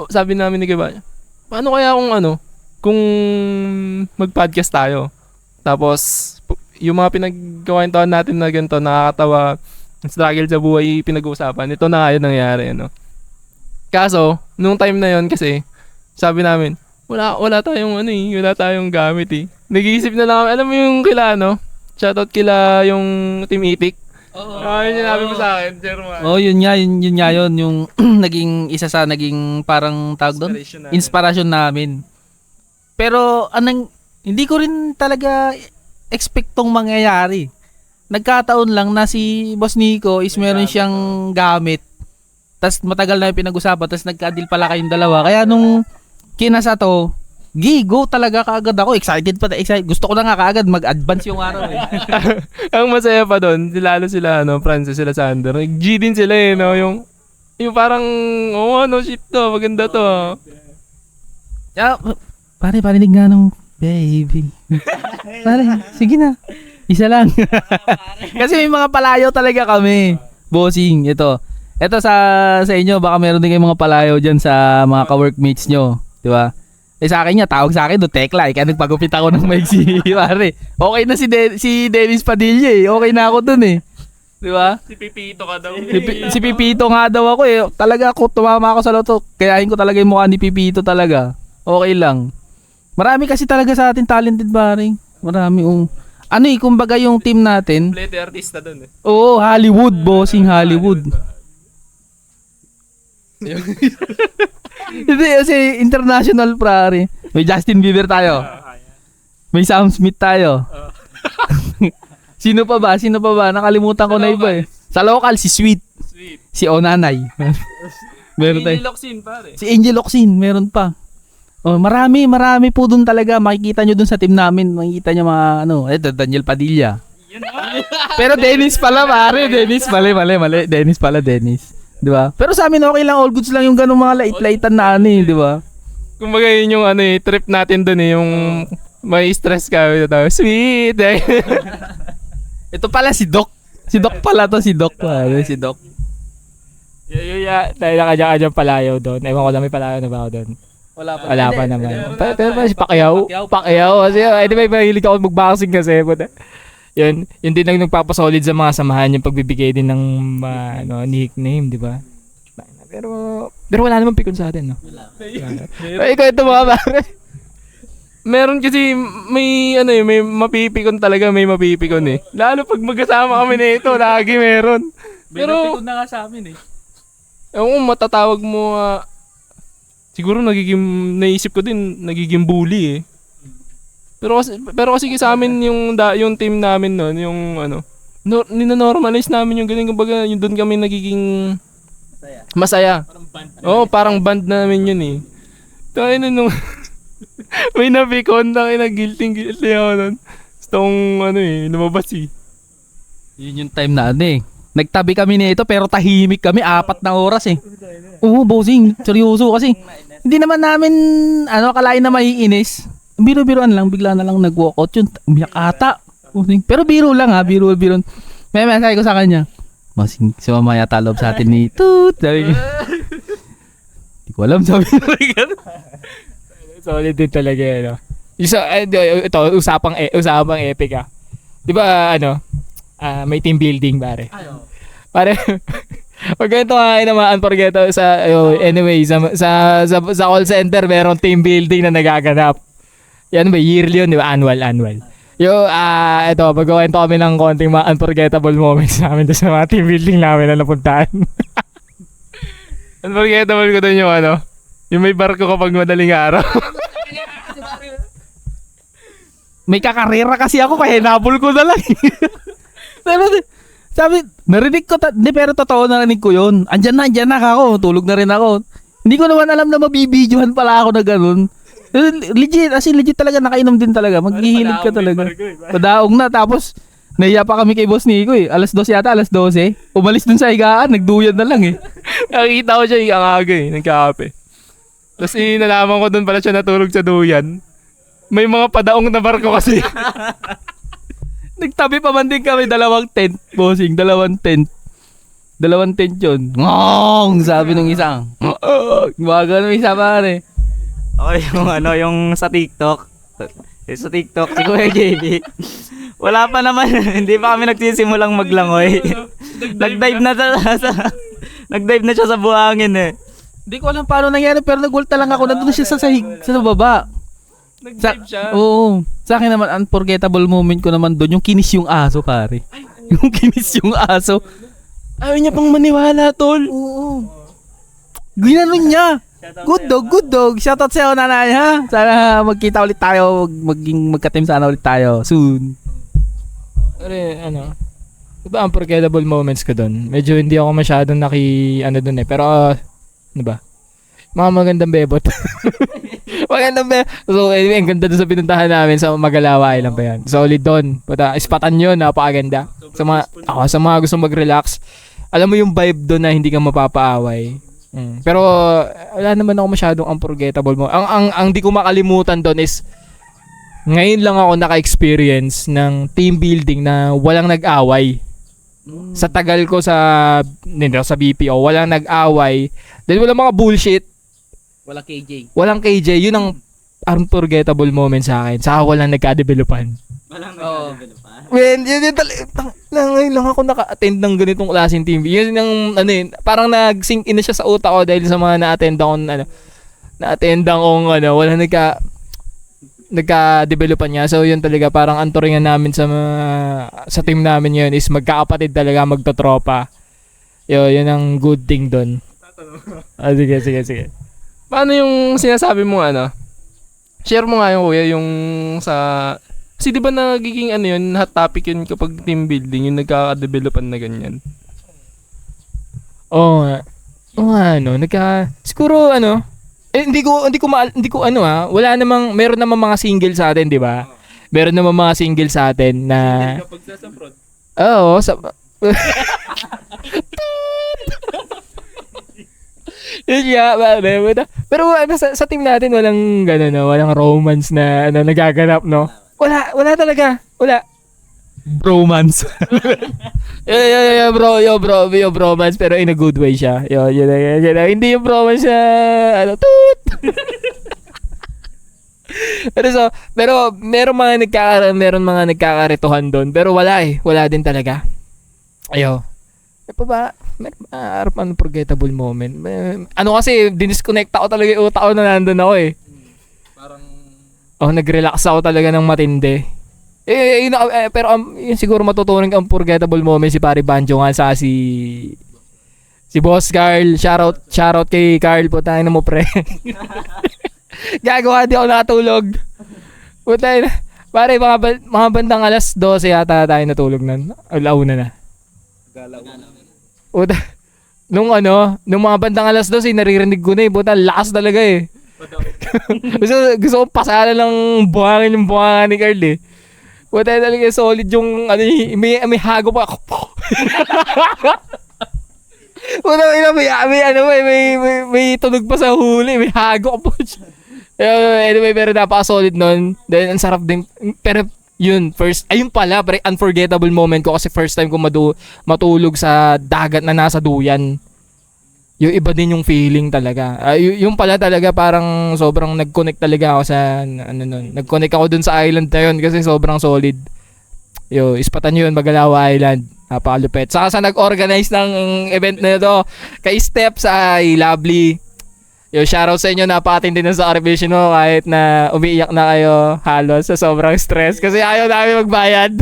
Sabi namin ni Kuya Banjo, paano kaya kung kung mag-podcast tayo. Tapos, yung mga pinagkwentuhan natin na ganito, nakakatawa, struggle sa buhay, pinag-uusapan. Ito na nga yun nangyari, ano. Kaso, nung time na yon kasi, sabi namin, wala tayong gamit eh. Nag-iisip na lang kami, alam mo yung kila, no? Shoutout kila yung Team Itik. Yun yung nabi mo sa akin, Jerman. Yun nga yun, yung naging isa sa naging parang tawag doon, inspiration namin. Pero hindi ko rin talaga expect tong mangyayari. Nagkataon lang na si Boss Nico is meron siyang gamit. Tas matagal na yung pinag-usapan, tas nagka-deal pala kayong dalawa. Kaya nung kinasa to, go talaga kaagad ako. Excited. Gusto ko na nga kaagad mag-advance yung araw eh. Ang masaya pa doon, lalo sila, Francis, sila Sander. G din sila eh, no? Yung parang, shit to, maganda to. Pare, parinig nga nung baby. Pare, sige na. Isa lang. Kasi may mga palayaw talaga kami. Bossing, ito sa inyo, baka meron din kayong mga palayaw dyan sa mga ka-workmates nyo. Di ba? Sa akin tawag sa akin, Tekla. Kaya nagpagupit ako ng maiksi, pare. Okay na si Dennis Padilla eh. Okay na ako dun eh. Di ba? Si Pipito ka daw. Si Pipito nga daw ako eh. Talaga ako, tumama ako sa loto. Kayahin ko talaga yung mukha ni Pipito talaga. Okay lang. Marami kasi talaga sa atin talented, pare. Marami kumbaga yung team natin. Complete artista dun eh. Oo, Hollywood, bossing Hollywood. Hindi kasi international, pare. May Justin Bieber tayo. May Sam Smith tayo. Sino pa ba? Nakalimutan ko na iba eh. Sa local, si Sweet. Si Onanay. Meron tayo. Angel Locsin, pare. Si Angel Locsin, meron pa. Marami po dun talaga. Makikita nyo dun sa team namin. Makikita nyo mga ito, Daniel Padilla. Pero Dennis pala, pare. Dennis, mali. Dennis. Di ba? Pero sa amin okay lang, all goods lang yung ganung mga lait-laitan na di ba? Kumbaga yun yung trip natin dun eh, yung may stress ka. Sweet! Ito pala si Doc. Si Doc pala to, si Doc. Si Doc. Dahil nakadya-kadyang palayaw doon. Ewan ko lang, may palayaw na ba ako doon? Wala pa naman. Pero si Pacquiao. Kasi anyway, mahilig ako mag-boxing kasi. Yun din ang nagpapasolid sa mga samahan yung pagbibigay din ng nickname, di ba? Pero wala namang pikon sa atin, no? Ikaw ito mga pare. Meron kasi may mapipikon talaga, may mapipikon eh. Lalo pag magkasama kami na ito, lagi meron. Pero na nga sa amin eh. Matatawag mo siguro naisip ko din nagiging bully eh. Pero kasi sa amin yung team namin noon, yung nino-normalize namin yung ganun, kumbaga yung doon kami nagiging masaya. Parang band namin yun eh. Tayo nung may napikon na guilty ako nun. Gustong lumabas eh. Yun yung time na nagtabi kami nito pero tahimik kami 4 na oras eh. Oo, bossing, seryoso kasi hindi naman namin akalain na maiinis. Biro-biroan lang, bigla na lang nag-walkout yun. Umiyak ata. Pero biro lang biro. May mensahe ko sa kanya. Bossing, si mamaya talob sa atin ni Toot. Sabi niya. Hindi ko alam, sabi niya. Solid din talaga ito, usapang epic Di ba may team building pare. Pare, pag ganito naman unforgettable anyway, sa call center meron team building na nagaganap. Yan ba, yearly yun, di ba? Annual. Ito, pagkawento kami ng konting mga unforgettable moments namin sa mga team building namin na napuntahan. Unforgettable ko dun yung may barko kapag madaling araw. May kakarera kasi ako, kaya hinabol ko na lang. Sabi, narinig ko, pero totoo narinig ko yun. Andyan na ako, tulog na rin ako. Hindi ko naman alam na mabibidyohan pala ako na ganun. Legit talaga, nakainom din talaga. Maghihilig ka talaga. Padaong na, tapos nahiya pa kami kay Boss Nico eh. Alas 12 yata, alas 12. Umalis dun sa higaan, nagduyan na lang eh. Nakikita ko siya ang aga nagkakape. Tapos nalaman ko dun pala siya natulog sa duyan. May mga padaong na barko kasi. Nagtabi pa man din kami, 2 tent, bossing, 2 tent. 2 tent yun. Ngong! Sabi nung isang. Gumaga nung isa pare. Ako yung ano, yung sa TikTok. Sa TikTok, si Kuya JB. Wala pa naman, hindi pa kami nagsisimulang maglangoy. Nag-dive na nag-dive na siya sa buhangin eh. Hindi ko alam paano nangyari pero nagulta lang ako. Nandun siya sa baba. Nag-dive siya. Oo. Sa akin naman, unforgettable moment ko naman doon, yung kinis yung aso, pare. Yung kinis yung aso. Ayaw niya pang maniwala, tol. Oo. Ginanon niya. Good dog. Shoutout sa'yo, nanay, ha? Sana magkita ulit tayo. Magka-team sana ulit tayo. Soon. Pero ano, diba unforgettable moments ko doon? Medyo hindi ako masyadong doon eh. Pero ano ba? Mga magandang bebot. Magandang bebot. So anyway, ang ganda doon sa pinuntahan namin sa Magalawa Island pa yan. Solid doon. Ispatan yun, napakaganda. Sa mga gusto mag-relax. Alam mo yung vibe doon na hindi ka mapapaaway. Pero wala naman ako masyadong unforgettable mo. Ang di ko makalimutan doon is ngayon lang ako naka-experience ng team building na walang nag-away. Sa tagal ko sa BPO, walang nag-away. Dahil walang mga bullshit. Walang KJ. Yun ang unforgettable moment sa akin. Saka walang nagka-developan. Man, yun ngayon lang ako naka-attend ng ganitong klaseng team. Yun yung parang nag-sink in na siya sa utak ko dahil sa mga na-attend akong wala nagka-developan niya. So yun talaga parang anturingan namin sa team namin yun is magkakapatid talaga, magtotropa. Yun ang good thing doon. Sige. Paano yung sinasabi mo share mo nga yung kuya yung sa... Kasi di ba nagiging yun, hot topic yun kapag team building, yung nagkaka-developan na ganyan. Siguro wala namang, meron namang mga single sa atin, di ba? Meron namang mga single sa atin na... Kapag sa prod. Oo, pero sa team natin walang walang romance na nagaganap, no? Wala talaga. Wala. Bromance. Yo, bromance pero in a good way siya. Yun. Hindi yung bromance na toot. pero meron mga nagkakarituhan doon, pero wala din talaga. Pa ba? Unforgettable moment. Kasi dinisconnect ako talaga yung utak ko na nandun ako eh. Parang... nag-relax ako talaga ng matindi. Pero yun siguro matutunan ang unforgettable moment si Pare Banjo nga sa si Boss Carl. Shoutout kay Carl po tayo na mo pre. Gagawa di ako nakatulog. Putay na. Pare mga bandang alas 12 yata tayo natulog nun. Alauna na. Nung mga bandang alas 12 naririnig ko na eh. Puta, lakas talaga eh. gusto ko pasalan ng buhangin yung buhangin ni Carl eh. Puta talaga solid yung may hago pa ako. Puta may tunog pa sa huli, may hago pa. Anyway, pero napaka-solid nun. Then ang sarap din. Pero yun, ayun pala, unforgettable moment ko kasi first time ko matulog sa dagat na nasa duyan. Yung iba din yung feeling talaga. Yung pala talaga parang sobrang nag-connect talaga ako sa nag-connect ako dun sa island na yun kasi sobrang solid. Ispatan yun, Magalawa Island. Napakalupit. Saka sa nag-organize ng event na ito, kay Steph sa Lovely. Shoutout sa inyo, napakatindi ng sacrifice mo kahit na umiiyak na kayo halos sa sobrang stress kasi ayaw namin magbayad.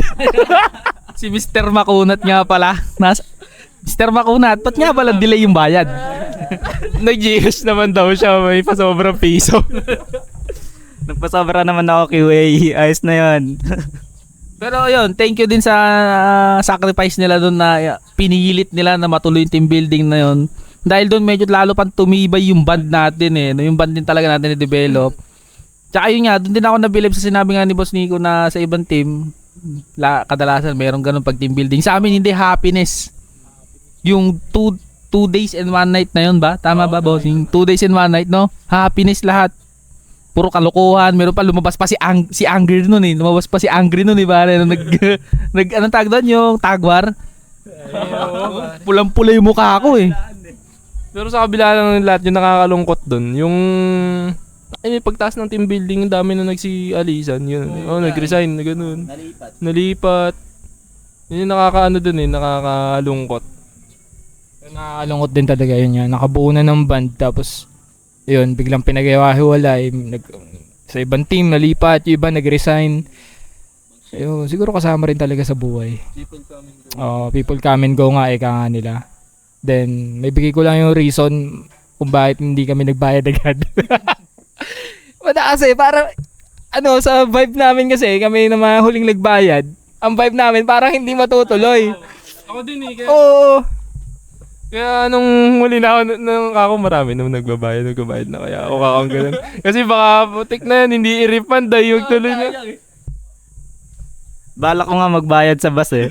Si Mr. Makunat nga pala. Mr. Makunat, ba't nga pala delay yung bayad? Nag-GS naman daw siya, may pasobrang piso. Nagpasobra naman ako QA. Ayos na yun. Pero yun, thank you din sa sacrifice nila doon na pinilit nila na matuloy yung team building na yun. Dahil doon medyo lalo pang tumibay yung band natin eh. Yung band din talaga natin i-develop. Tsaka yun nga, doon din ako nabilib sa sinabi nga ni Boss Nico na sa ibang team, kadalasan merong ganun pag team building. Sa amin hindi, happiness. Yung 2 days and 1 night na yun ba? Tama ba, bossing? 2 days and 1 night, no? Happiness lahat. Puro kalokohan. Meron pa lumabas pa si Angry nun eh. Lumabas pa si Angry nun eh, pare. Anong tag doon? Yung tagwar? Pulang-pula yung mukha ko eh. Pero sa kabila lang ng lahat, yung nakakalungkot doon, yung Ay, pagtaas ng team building, ang dami na nagsi-alisan. Yun. Nag-resign na ganun. Nalipat. Yun yung nakakaano dun nakakalungkot. Nakakalungkot din talaga yun yan. Nakabuo na ng band tapos yun, biglang pinag-iwahiwalay. Sa ibang team, nalipat. Yung iba nag-resign. Ayun, siguro kasama rin talaga sa buhay. People come and go nga, eka nga nila. Then, may bigay ko lang yung reason kung bakit hindi kami nagbayad agad. Wala kasi, para, sa vibe namin kasi, kami na mga huling nagbayad, ang vibe namin parang hindi matutuloy. Ako din Oo. Kaya nung huli na ako marami nung nagbabayad na kaya ako kakang ganun. Kasi baka putik na yan, hindi i-refund yung tuloy na. Balak ko nga magbayad sa bus eh.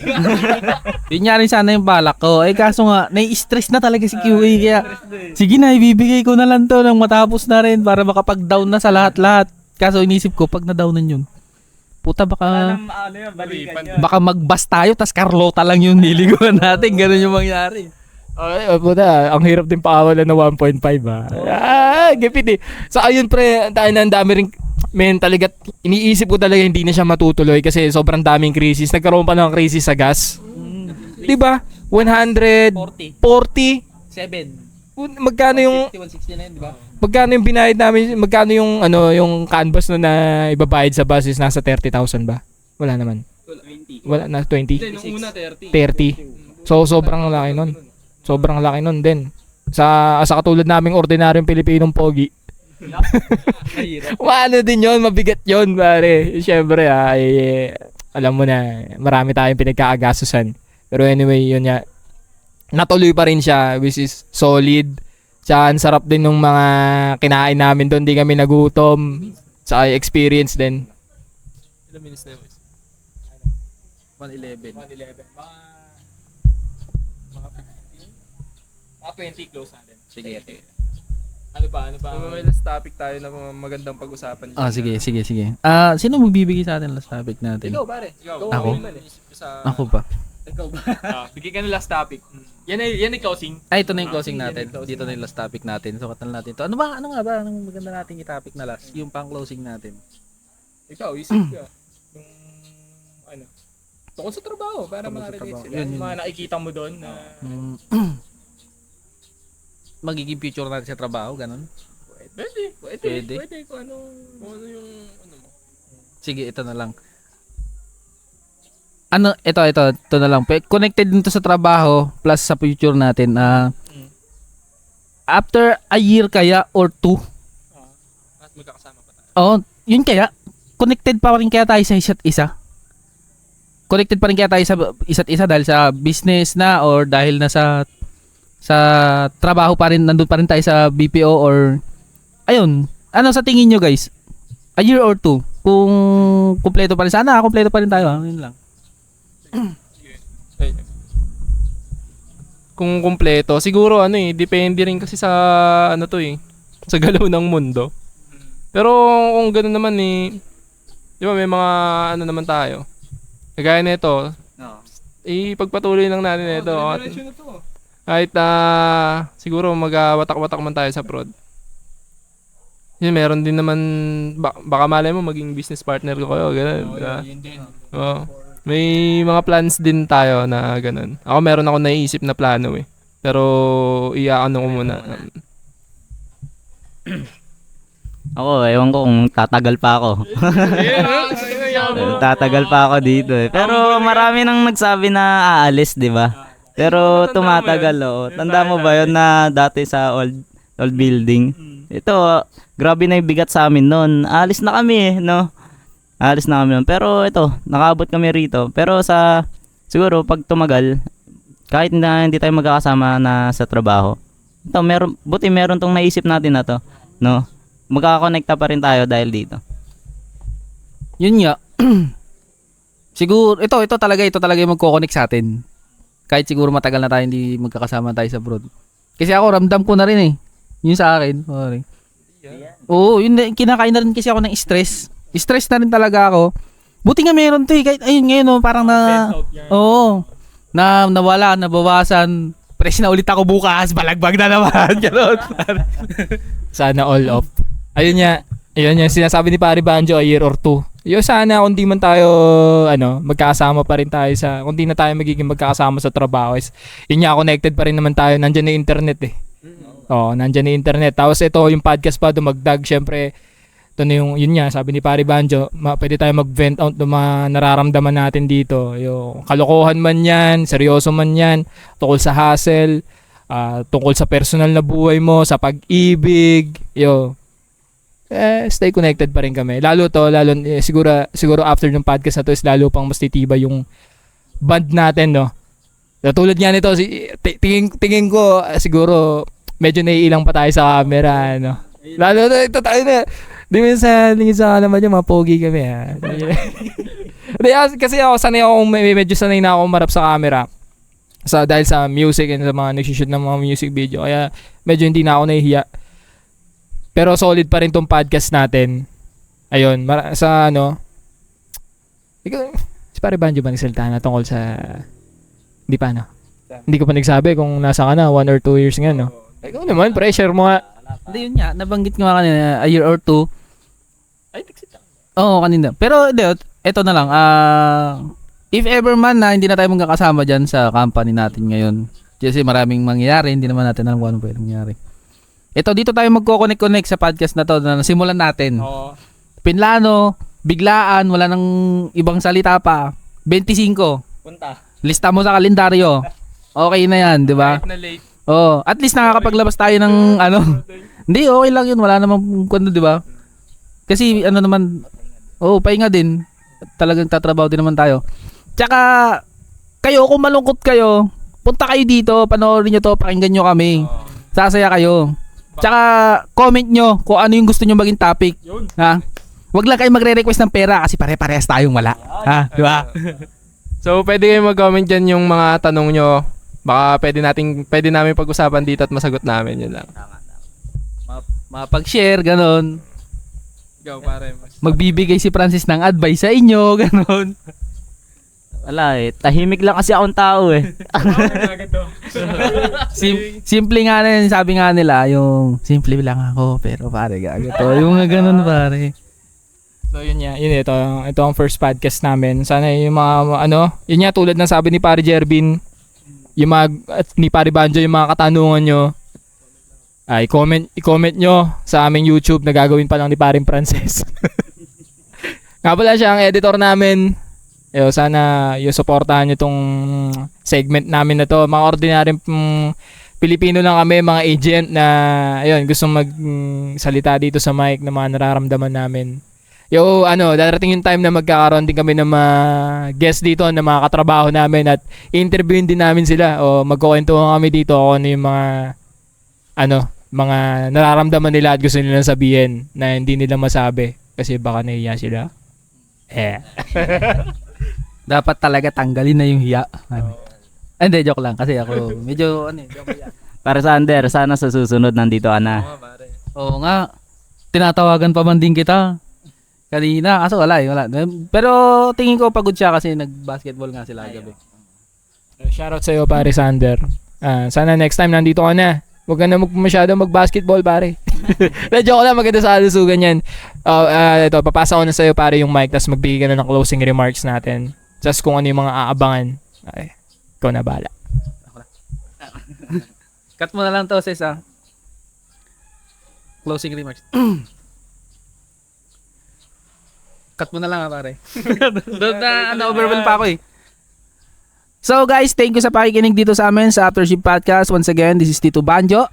Yun nga rin sana yung balak ko. Kaso nga, nai-stress na talaga si QA. Kaya, sige na, ibibigay ko na lang to nang matapos na rin para makapag-down na sa lahat-lahat. Kaso inisip ko, pag na-downan yun, puta baka mag-bus tayo, tas Carlota lang yung niliguan natin. Ganun yung mangyari. Ay, puta, ang hirap din pakawalan na 1.5 gipit eh. So ayun pre, ang dami rin talaga, iniisip ko talaga hindi na siya matutuloy kasi sobrang daming krisis. Nagkaroon pa ng krisis sa gas. 'Di ba? 140. 7. Magkano yung 169, di ba? magkano yung binayad namin? Magkano yung yung canvas na ibabayad sa bus is nasa 30,000 ba? Wala naman. Wala na 20. Nung una 30. 30. So sobrang laki nun. Sobrang laki nun din. Sa katulad naming ordinaryong Pilipinong pogi. Ano din yun, mabigat yun pare. Siyempre alam mo na, marami tayong pinagkakagasusan. Pero anyway, yun nga. Natuloy pa rin siya, which is solid. Tsaka ang sarap din ng mga kinain namin doon, di kami nagutom. Tsaka experience din. Ilang minutes na yun? 111. Mga 20 close natin. Sige. Ano ba? May last topic tayo na magandang pag-usapan. Sige. Sino magbibigay sa atin last topic natin? Ikaw pare. Ako? Ako ba? Ikaw ba? Bigay ka ng last topic. Yan ay closing. Ito na yung closing natin. Dito na yung last topic natin. Sukatan natin to. Ano nga ba? Anong maganda nating i-topic na last? Yung pang-closing natin. Ikaw, isip ka. Yung tungkol sa trabaho para Tungkol sa ma-relate trabaho. sila. Yun. Yung mga nakikita mo doon na Magiging future natin sa trabaho, ganun. pwede kung ano yung mo. Sige, ito na lang. Ito na lang. Connected din to sa trabaho plus sa future natin. After a year kaya or 2. At magkakasama pa tayo. Yun kaya. Connected pa rin kaya tayo sa isa't isa. Connected pa rin kaya tayo sa isa't isa dahil sa business na or dahil na sa trabaho pa rin, nandun pa rin tayo sa BPO or ayun. Ano sa tingin nyo guys? A year or 2? Kung kumpleto pa rin. Sana kumpleto pa rin tayo. Yun lang. Kung kumpleto, siguro depende rin kasi sa sa galaw ng mundo. Pero kung gano'n naman di ba may mga naman tayo. Kagaya nito, pagpatuloy lang natin ito. Kahit siguro mag-watak-watak man tayo sa prod. Yun, meron din naman, baka malay mo maging business partner ko kayo, gano'n. Yun din. May mga plans din tayo na ganun. Ako meron ako naiisip na plano Pero iyaano ko muna. Ako, ewan ko kung tatagal pa ako. Tatagal pa ako dito eh. Pero marami nang nagsabi na aalis, di ba? Pero tumatagal, Tanda mo ba yun na dati sa old building? Ito, grabe na yung bigat sa amin noon. Aalis na kami no? Aalis na kami noon. Pero ito, nakaabot kami rito. Pero siguro pag tumagal, kahit na hindi tayo magkakasama na sa trabaho, ito, buti meron tong naisip natin na to, no? Magkakakonekta pa rin tayo dahil dito. Yun nga. Siguro, ito talaga yung magkoconnect sa atin. Kahit siguro matagal na tayo hindi magkakasama tayo sa abroad. Kasi ako, ramdam ko na rin Yun sa akin. Oo, yun, kinakain na rin kasi ako ng stress. Stress na rin talaga ako. Buti nga meron to kahit ayun ngayon parang nawala, nabawasan. Press na ulit ako bukas, balagbag na naman. Ganun. Sana all off. Ayun yung sinasabi ni Pare Banjo, a year or two. Yung sana kung di man tayo magkakasama pa rin tayo kung di na tayo magiging magkakasama sa trabaho is yun nga, connected pa rin naman tayo, nandiyan na yung internet eh. Oo, nandiyan na yung internet. Tapos ito yung podcast pa dumagdag, syempre ito na yun nga, sabi ni Pare Banjo, pwede tayo mag-vent out ng mga nararamdaman natin dito. Yung kalokohan man yan, seryoso man yan, tungkol sa hassle, tungkol sa personal na buhay mo, sa pag-ibig, stay connected pa rin kami. Siguro after ng podcast na to is lalo pang mas titibay yung band natin, no. Tulad nga nito, tingin ko siguro medyo naiilang pa tayo sa camera, no. Lalo na ito tayo na. Di mo sa naman yung mga pogi kami, ha. Kasi ako medyo sanay na ako marap sa camera. Dahil sa music and sa mga nagsishoot ng mga music video. Kaya medyo hindi na ako nahihiya. Pero solid pa rin tong podcast natin. Ayun, si Pare Banjo ba nagsalita na tungkol sa... Hindi pa, no? Hindi ko pa nagsabi kung nasa ka na, 1 or 2 years nga, no? Ikaw naman, pressure mo nga. Hindi, yun nga, nabanggit ko nga kanina, a year or two. Ay, nagsit Oo, kanina. Pero, eto na lang, if ever man na hindi na tayo magkakasama dyan sa company natin ngayon, kasi maraming mangyayari, hindi naman natin alam kung ano pwede mangyari. Ito, dito tayo magko-connect sa podcast na to na simulan natin. Oo. Pinlano, biglaan, wala nang ibang salita pa. 25. punta. Lista mo sa kalendaryo. Okay na yan, di ba? Kahit na late. Oh, at least nakakapaglabas tayo ng Hindi, okay lang yun. Wala namang kundo, di ba? Kasi pahinga din. Talagang tatrabaho din naman tayo. Tsaka, kayo, kung malungkot kayo, punta kayo dito, panoorin nyo to, pakinggan nyo kami. Sasaya kayo. Tsaka, comment nyo kung ano yung gusto nyo maging topic. Ha? Wag lang kayo magre-request ng pera kasi pare-parehas tayong wala. Ha? Di ba? So, pwede kayo mag-comment dyan yung mga tanong nyo. Baka pwede namin pag-usapan dito at masagot namin. Yun lang. Mapag-share, ganon. Ikaw, pare. Magbibigay si Francis ng advice sa inyo, ganon. Wala eh. Tahimik lang kasi akong tao eh. Simple nga na yun, sabi nga nila, yung simple lang ako, pero pare, gago to. Yung mga ganon, pare. So yun ito ang first podcast namin. Sana yung mga yun nga, tulad ng sabi ni Pare Jervin, yung ni Pare Banjo, yung mga katanungan nyo, i-comment nyo sa aming YouTube na gagawin pa lang ni Paring Frances. Nga pala siya ang editor namin. Sana yung supportahan nyo tong segment namin na to. Mga ordinaryong Pilipino lang kami, mga agent na gustong magsalita dito sa mic na mga nararamdaman namin. Darating yung time na magkakaroon din kami ng mga guest dito na mga katrabaho namin at interviewin din namin sila o magkukwentuhan kami dito kung ano yung mga nararamdaman nila at gusto nilang sabihin na hindi nila masabi kasi baka nahiya sila. Dapat talaga tanggalin na yung hiya. Hindi, joke lang kasi ako medyo Para sa Ander, sana sa susunod nandito ka na. Oo nga. Tinatawagan pa man din kita. Kanina, kaso wala. Pero tingin ko pagod siya kasi nag-basketball nga sila gabi. Shoutout sa iyo, Pare Sander. Sana next time nandito ka na. Huwag ka na masyado mag-basketball, pare. Joke lang, maganda sa alusugan yan. Ito, papasa ko na sa iyo, pare, yung mic, tapos magbigay ka na ng closing remarks natin. Just kung ano yung mga aabangan. Ikaw na bahala. Cut mo na lang to, sis, ha? Closing remarks. Cut mo na lang, ha, pare. Doon na, overwhelmed pa ako, eh. So guys, thank you sa pakikinig dito sa amin sa Aftership Podcast. Once again, this is Tito Banjo.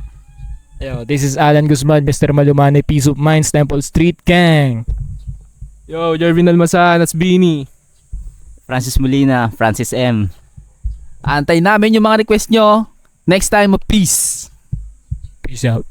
This is Alan Guzman, Mr. Malumane, Peace of Minds, Temple Street Gang. Yo, Jervin Almasan, that's Beanie. Francis Molina, Francis M. Antay namin yung mga request nyo. Next time, peace. Peace out.